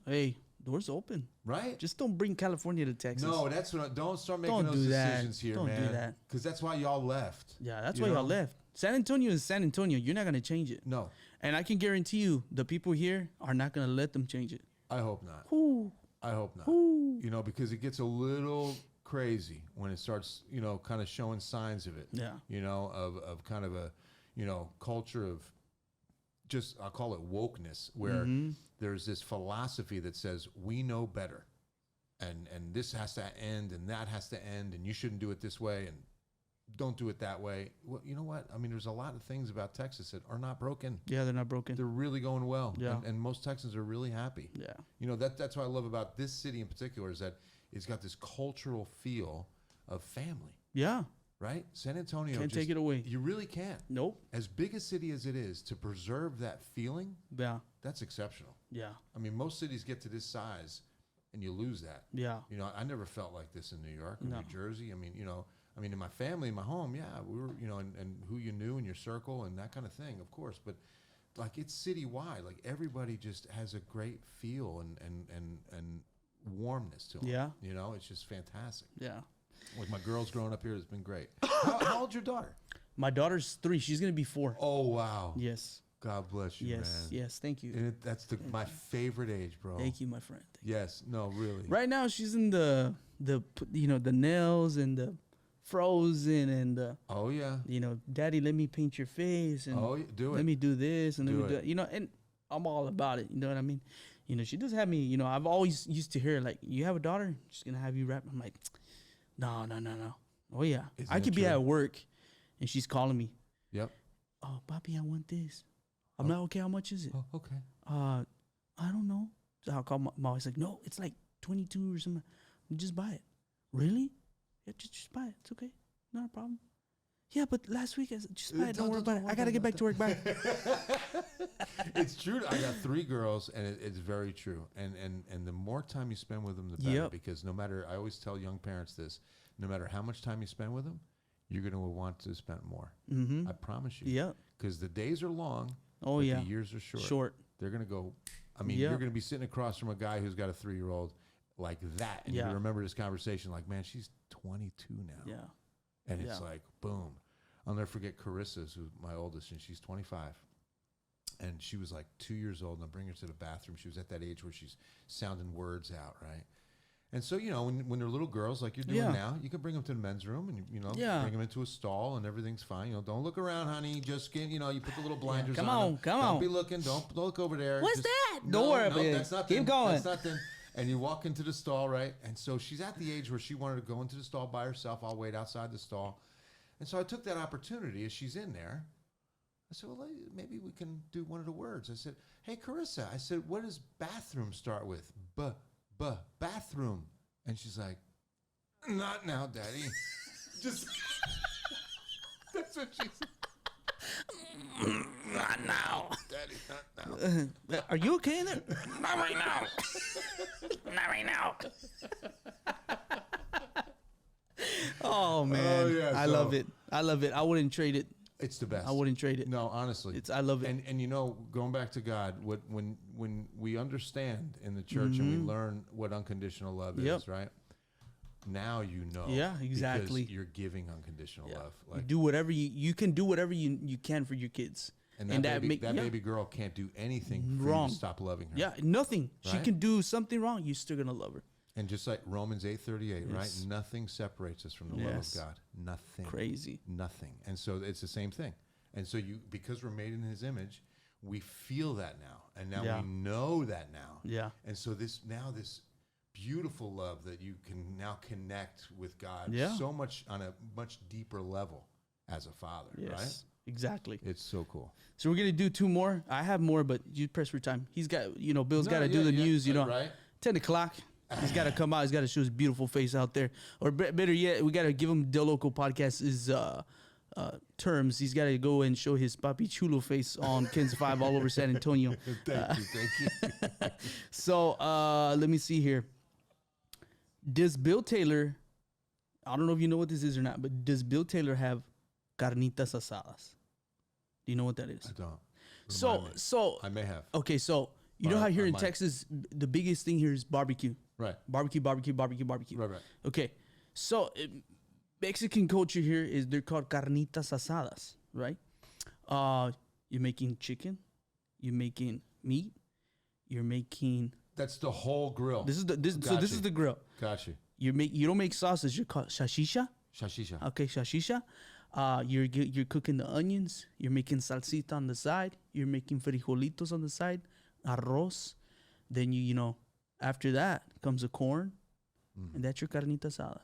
Hey, doors open. right? Just don't bring California to Texas. No, that's what. Don't start making Don't those do that. decisions here, Don't do man. that. Because that's why y'all left. Yeah, that's You why y'all know? left. San Antonio is San Antonio. You're not gonna change it. No, And I can guarantee you, the people here are not gonna let them change it. I hope not. Ooh. I hope not. Ooh. You know, because it gets a little crazy when it starts, kind of showing signs of it. Yeah. Of kind of a, culture of just, I'll call it wokeness, where Mm-hmm. there's this philosophy that says we know better, and this has to end, and that has to end, and you shouldn't do it this way, and don't do it that way. Well, you know what? I mean, there's a lot of things about Texas that are not broken. Yeah, they're not broken. They're really going well. Yeah. And most Texans are really happy. Yeah. That's what I love about this city in particular, is that it's got this cultural feel of family, Yeah. right? San Antonio. Can't take it away. You really can't. Nope. As big a city as it is, to preserve that feeling, Yeah. that's exceptional. Yeah. I mean, most cities get to this size and you lose that. Yeah. I never felt like this in New York or No. New Jersey. I mean, in my family, in my home, yeah, we were, and who you knew in your circle and that kind of thing, of course. But like, it's citywide. Like, everybody just has a great feel and warmness to them. Yeah. It's just fantastic. Yeah. Like, my girls growing up here has been great. How old's your daughter? My daughter's 3. She's gonna be 4. Oh, wow. Yes. God bless you, Yes. man. Yes. Thank you. And that's my favorite age, bro. Thank you, my friend. Yes. No, really. Right now, she's in the nails and the frozen and the Oh, yeah. Daddy, let me paint your face and Oh, yeah. Do let it. me do this and Do let me do it. that. And I'm all about it. You know what I mean? She does have me. I've always used to hear like, you have a daughter, she's gonna have you rap. I'm like, no. Oh yeah, Isn't I it could be true? at work, and she's calling me. Yep. Oh, Papi, I want this. I'm like, okay, how much is it? Oh, okay. I don't know. So I'll call my wife's like, no, it's like 22 or something. Just buy it. Really? Yeah, just buy it. It's okay. Not a problem. Yeah, but last week I said, just buy it. Don't worry about it. I gotta get back to work. Bye. It's true. I got 3 girls, and it's very true. And the more time you spend with them, the better. Yep. Because no matter, I always tell young parents this, no matter how much time you spend with them, you're going to want to spend more. I promise you. Yeah. Because the days are long. Oh, but yeah. the years are short. Short. They're going to go. I mean, Yeah. you're going to be sitting across from a guy who's got a 3-year-old like that. And you're Yeah. going to remember this conversation like, man, she's 22 now. Yeah. And it's Yeah. like, boom. I'll never forget Carissa's, who's my oldest, and she's 25. And she was like 2 years old, and I bring her to the bathroom. She was at that age where she's sounding words out, right? And so, you know, when they're little girls like you're doing Yeah. now, you can bring them to the men's room and, you know, Yeah. bring them into a stall and everything's fine. You know, don't look around, honey. Just get, you know, you put the little blinders Come on. on, them. come don't on. be looking. Don't look over there. What's Just- that? No, Don't worry no, about it. That's Keep nothing. going. That's nothing. And you walk into the stall, right? And so she's at the age where she wanted to go into the stall by herself. I'll wait outside the stall. And so I took that opportunity as she's in there. I said, well, maybe we can do one of the words. I said, hey, Carissa, I said, what does bathroom start with? Bathroom. And she's like, not now, Daddy. Just, that's what she said. Not now. Daddy, not now. Are you okay in there? Not right now. Not right now. Oh man, Oh, yeah, I so- love it. I love it. I wouldn't trade it. It's the best. I wouldn't trade it. No, honestly. I love it. And you know, going back to God, when we understand in the church and we learn what unconditional love Yep. is, right? Now you know. Yeah, exactly. Because you're giving unconditional love. You Like, do whatever you can do whatever you can for your kids. and that, and that baby, make- that yeah. baby girl can't do anything for you Wrong. to stop loving her. Yeah, nothing. She Right? can do something wrong. You're still gonna love her. And just like Romans 8:38, Yes. right? Nothing separates us from the Yes. love of God. Nothing. Crazy. Nothing. And so it's the same thing. And so because we're made in his image, we feel that now. And now Yeah. we know that now. Yeah. And so this beautiful love that you can now connect with God Yeah. so much on a much deeper level as a father, Yes. right? Exactly. It's so cool. So we're gonna do 2 more. I have more, but you press for time. He's got, Bill's No, got to do the news. right? 10 o'clock. He's got to come out. He's got to show his beautiful face out there. Or better yet, we got to give him DeLoco podcast his terms. He's got to go and show his Papi Chulo face on Ken's 5 all over San Antonio. Thank you. So let me see here. Does Bill Taylor, I don't know if you know what this is or not, but does Bill Taylor have carnitas asadas? Do you know what that is? I don't. So, Remind me. so I may have. okay, so you know how here I in might. Texas, the biggest thing here is barbecue. Right. Barbecue, barbecue, barbecue, barbecue. Right. Okay, so Mexican culture here is they're called carnitas asadas, right? You're making chicken, you're making meat, you're making. That's the whole grill. This is so this Gotcha. is the grill. Gotcha. You don't make sauces. You're called shashisha. Shashisha. Okay, shashisha. You're cooking the onions. You're making salsita on the side. You're making frijolitos on the side. Arroz. Then after that comes the corn, and that's your carnita asada.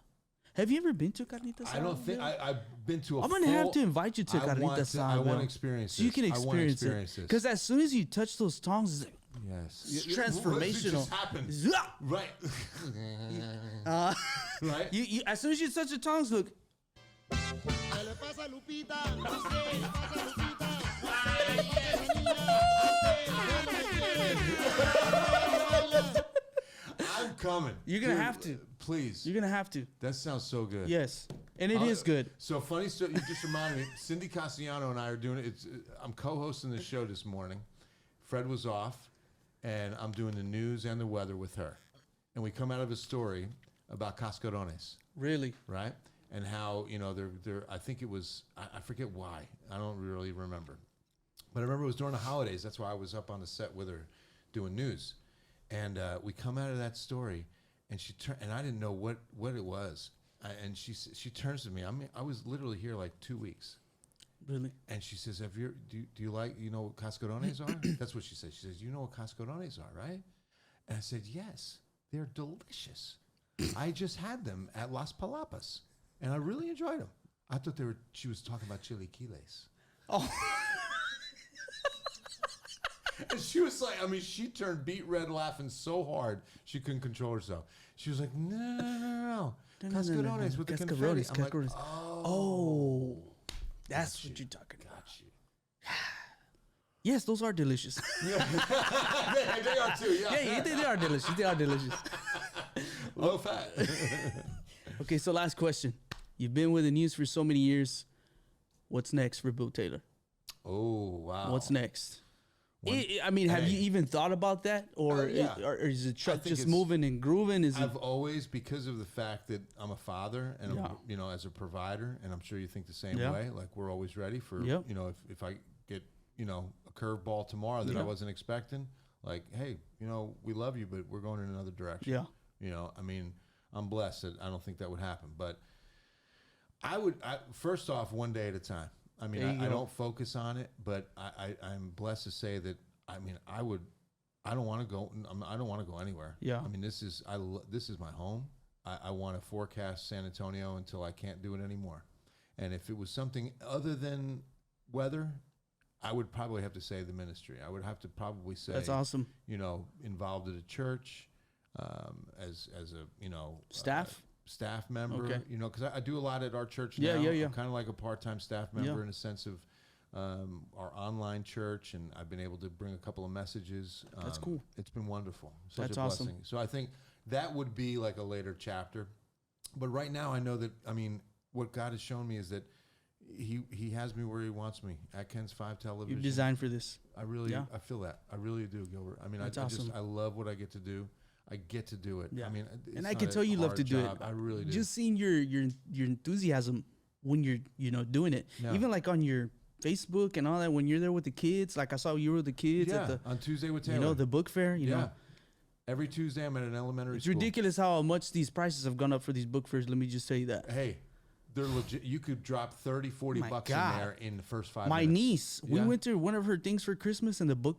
Have you ever been to carnita asada? I don't think I've been to a I'm gonna have to invite you to carnita asada. I want man. to experience so you this. can I wanna experience it. this. Because as soon as you touch those tongs, it's like, Yes. it's It transformational. just happened. Zah! Right. Right. You as soon as you touch the tongs, look. ¿Qué le pasa a Lupita? No sé. ¿Qué le pasa a Lupita? No sé. ¿Qué le pasa a esa niña? I'm coming. You're gonna Dude, have to. Please. You're gonna have to. That sounds so good. Yes, and it is good. So funny story. You just reminded me. Cindy Castellano and I are doing it. I'm co-hosting the show this morning. Fred was off, and I'm doing the news and the weather with her. And we come out of a story about cascarones, Really. right? And how they're. I think it was. I forget why. I don't really remember. But I remember it was during the holidays. That's why I was up on the set with her, doing news. And we come out of that story, and she and I didn't know what it was. And she turns to me. I was literally here like 2 weeks. Really? And she says, do you like, what cascarones are? That's what she said. She says, you know what cascarones are, right? And I said, yes, they're delicious. I just had them at Las Palapas, and I really enjoyed them. I thought she was talking about chilaquiles. Oh. And she was like, she turned beet red laughing so hard, she couldn't control herself. She was like, no. Cascarones with the confetti. I'm like, Cascarones. Oh. That's what you're talking about. Got you. Yes, those are delicious. they are too, yeah. Yeah, they are delicious. They are delicious. Low fat. Okay, so last question. You've been with the news for so many years. What's next for Bill Taylor? Oh, wow. What's next? One- I mean, have Hey. you even thought about that, or Yeah. or is the truck think just it's- moving and grooving? Is it? I've always, because of the fact that I'm a father and Yeah. I'm, you know, as a provider, and I'm sure you think the same Yeah. way. Like we're always ready for, Yep. you know, if I get, you know, a curveball tomorrow that I Yeah. wasn't expecting, like, hey, you know, we love you, but we're going in another direction. Yeah. You know, I mean, I'm blessed that I don't think that would happen, but first off, one day at a time. I mean, There you I go. don't focus on it, but I'm blessed to say that. I mean, I don't want to go. I don't want to go anywhere. Yeah. I mean, this is my home. I want to forecast San Antonio until I can't do it anymore. And if it was something other than weather, I would probably have to say the ministry. I would have to probably say That's awesome. You know, involved at a church, as a staff member. Okay. You know, because I do a lot at our church Yeah, now. yeah. I'm kind of like a part-time staff member Yeah. in a sense of our online church, and I've been able to bring a couple of messages. That's cool. It's been wonderful. Such That's a awesome. blessing. So I think that would be like a later chapter. But right now I know that, I mean, what God has shown me is that he has me where he wants me at Ken's 5 Television. You're designed for this. I really, Yeah. I feel that. I really do, Gilbert. I mean, That's I awesome. just, I love what I get to do. I get to do it. Yeah. I mean, it's And I not can a tell you love hard to do job. it. I really do. Just seeing your enthusiasm when you're doing it. Yeah. Even like on your Facebook and all that, when you're there with the kids. Like I saw you were with the kids yeah, at the on Tuesday with Taylor. you know the book fair. You yeah. know, Every Tuesday I'm at an elementary it's school. ridiculous how much these prices have gone up for these book fairs. Let me just tell you that. Hey, they're legit. You could drop 30, 40 My bucks God. in there in the first 5 My minutes. niece, we Yeah. went to one of her things for Christmas, and the book.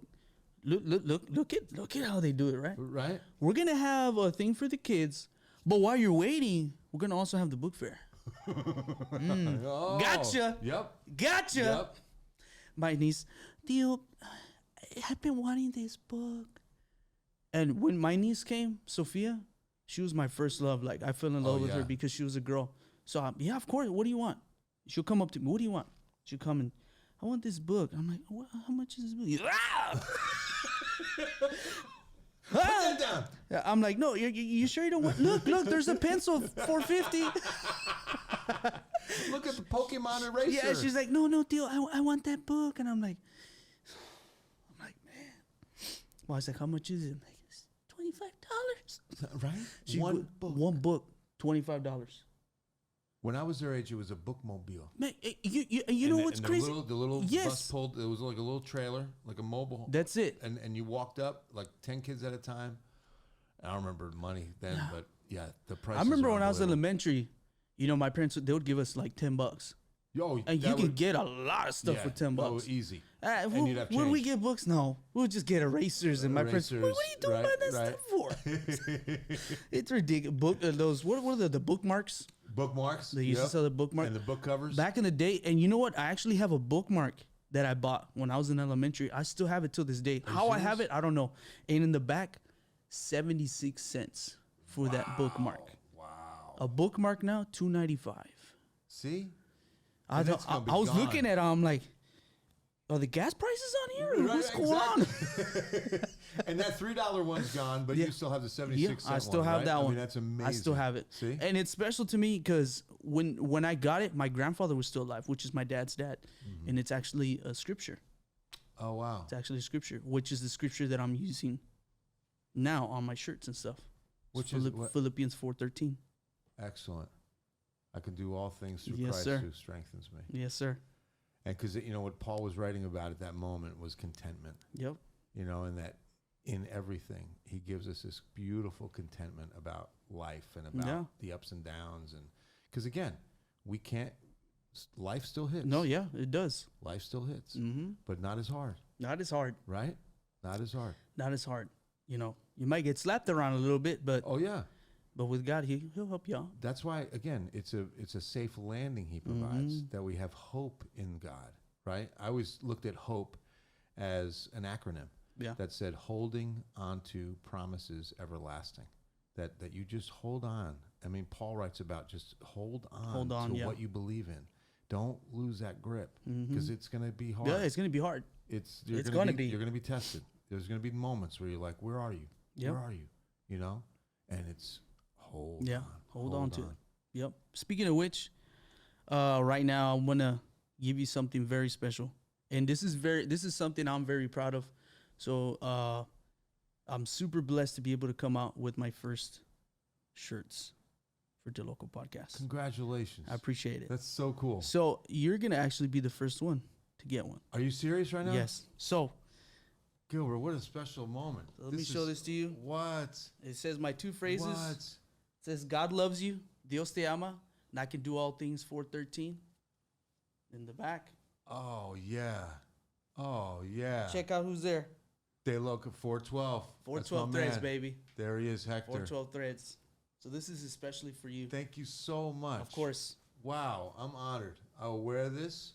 Look at how they do it, right? Right? We're gonna have a thing for the kids, but while you're waiting, we're gonna also have the book fair. Oh, Gotcha. Yep. Gotcha. Yep. My niece, Theo, I've been wanting this book. And when my niece came, Sophia, she was my first love. Like I fell in love with her yeah. because she was a girl. So yeah, of course. What do you want? She'll come up to me. What do you want? She'll come and I want this book. I'm like, how much is this book? Put that down. Yeah, I'm like, no, you sure you don't want? Look, there's a pencil, $4.50. Look at the Pokemon eraser. Yeah, she's like, no, Theo, I want that book, and I'm like, man. Well, I was like, how much is it? I'm like, it's $25. Right? One book. One book, $25. When I was their age, it was a bookmobile. Man, you know what's and crazy? The little Yes. bus pulled. It was like a little trailer, like a mobile. That's it. And you walked up like 10 kids at a time. I don't remember money then, but yeah, the price. I remember when I was elementary, my parents they would give us like $10, Yo, and you can get a lot of stuff for $10. Oh, easy. Would you'd have we change. get books? No, we'll just get erasers. And my parents, what are you doing right, buying that stuff for? It's ridiculous. Those what are the bookmarks? Bookmarks. They used to sell the bookmark and the book covers. back in the day. And you know what? I actually have a bookmark that I bought when I was in elementary. I still have it till this day. How I have it, I don't know. And in the back, 76 cents for that bookmark. Wow. A bookmark now, $2.95. See. I And it's gonna be was gone. looking at it. I'm like, are the gas prices on here? Right, What's going on? exactly. And that $3 one's gone, but Yeah. you still have the 76 Yeah, cent I still one, have right? that I one. mean, that's amazing. I still have it. See? And it's special to me because when I got it, my grandfather was still alive, which is my dad's dad. Mm-hmm. And it's actually a scripture. Oh, wow. It's actually a scripture, which is the scripture that I'm using now on my shirts and stuff. Which It's is what? Philippians 4:13. Excellent. I can do all things through Yes, Christ sir. who strengthens me. Yes, sir. And because, what Paul was writing about at that moment was contentment, Yep. and that in everything, he gives us this beautiful contentment about life and about Yeah. the ups and downs. And because, again, we can't, life still hits. No, yeah, it does. Life still hits, Mm-hmm. but not as hard, Not as hard. right? Not as hard. Not as hard. You might get slapped around a little bit, but Oh, yeah. with God, He'll help you out. That's why, again, it's a safe landing he provides, that we have hope in God, right? I always looked at hope as an acronym Yeah. that said holding onto promises everlasting, that you just hold on. I mean, Paul writes about just hold on to yeah. what you believe in. Don't lose that grip because it's going to be hard. Yeah, it's gonna be hard. You're it's gonna gonna be. You're going to be tested. There's going to be moments where you're like, where are you? Yep. Where are you? And it's hold on. Hold on to it. Yep. Speaking of which, right now I'm gonna give you something very special, and this is something I'm very proud of. So I'm super blessed to be able to come out with my first shirts for DeLoco podcast. Congratulations. I appreciate it. That's so cool. So you're gonna actually be the first one to get one. Are you serious right now? Yes. So Gilbert, what a special moment. let me show this to you. What? It says my two phrases. What? It says God loves you, Dios te ama, and I can do all things 4:13. In the back. Oh, yeah. Oh, yeah. Check out who's there. DeLoco 412. 412 threads, baby. There he is, Hector. 412 threads. So this is especially for you. Thank you so much. Of course. Wow, I'm honored. I will wear this.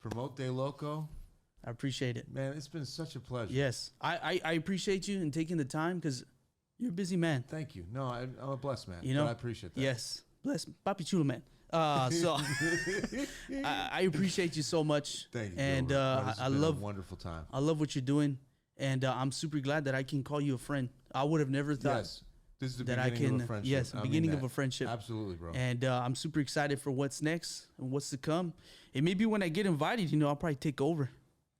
Promote DeLoco. I appreciate it. Man, it's been such a pleasure. Yes. I appreciate you and taking the time because you're a busy man. Thank you. No, I'm a blessed man. You know, but I appreciate that. Yes. Bless Papi Chulo, man. So I appreciate you so much. Thank you. And I been love a wonderful time. I love what you're doing. And I'm super glad that I can call you a friend. I would have never thought Yes. This is the that I beginning can. of a friendship. Yes, I mean beginning of that. a friendship. Absolutely, bro. And I'm super excited for what's next and what's to come. And maybe when I get invited, I'll probably take over.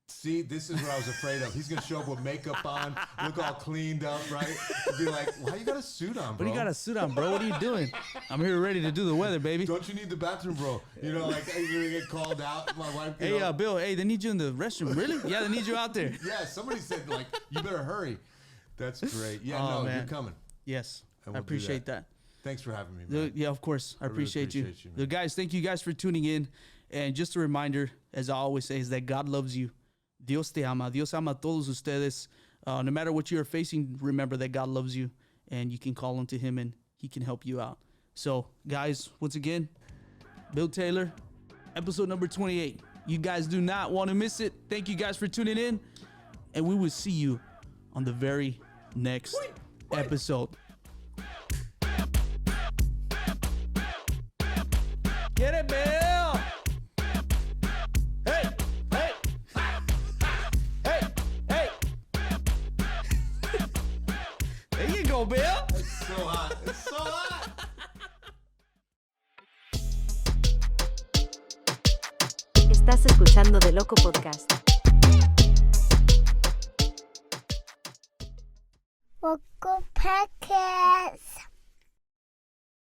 See, this is what I was afraid of. He's gonna show up with makeup on, look all cleaned up, right? Be like, why you got a suit on, bro? What do you got a suit on, bro? What are you doing? I'm here ready to do the weather, baby. Don't you need the bathroom, bro? You're gonna get called out. My wife. Hey, Bill. Hey, they need you in the restroom. Really? Yeah, they need you out there. Yeah, somebody said you better hurry. That's great. Yeah, Oh, no, man. you're coming. Yes, And I we'll do appreciate that. Thanks for having me, man. Yeah, of course. I really appreciate you. appreciate you, man. The guys, thank you guys for tuning in. And just a reminder, as I always say, is that God loves you. Dios te ama. Dios ama a todos ustedes. No matter what you are facing, remember that God loves you. And you can call on to him and he can help you out. So, guys, once again, Bill Taylor, episode number 28. You guys do not want to miss it. Thank you guys for tuning in. And we will see you on the very next episode. Get it, Bill! Hey! Hey! Hey! Hey! There you go, Bill! It's so hot. It's so hot. Estás escuchando DeLoco Podcast. Local Podcast.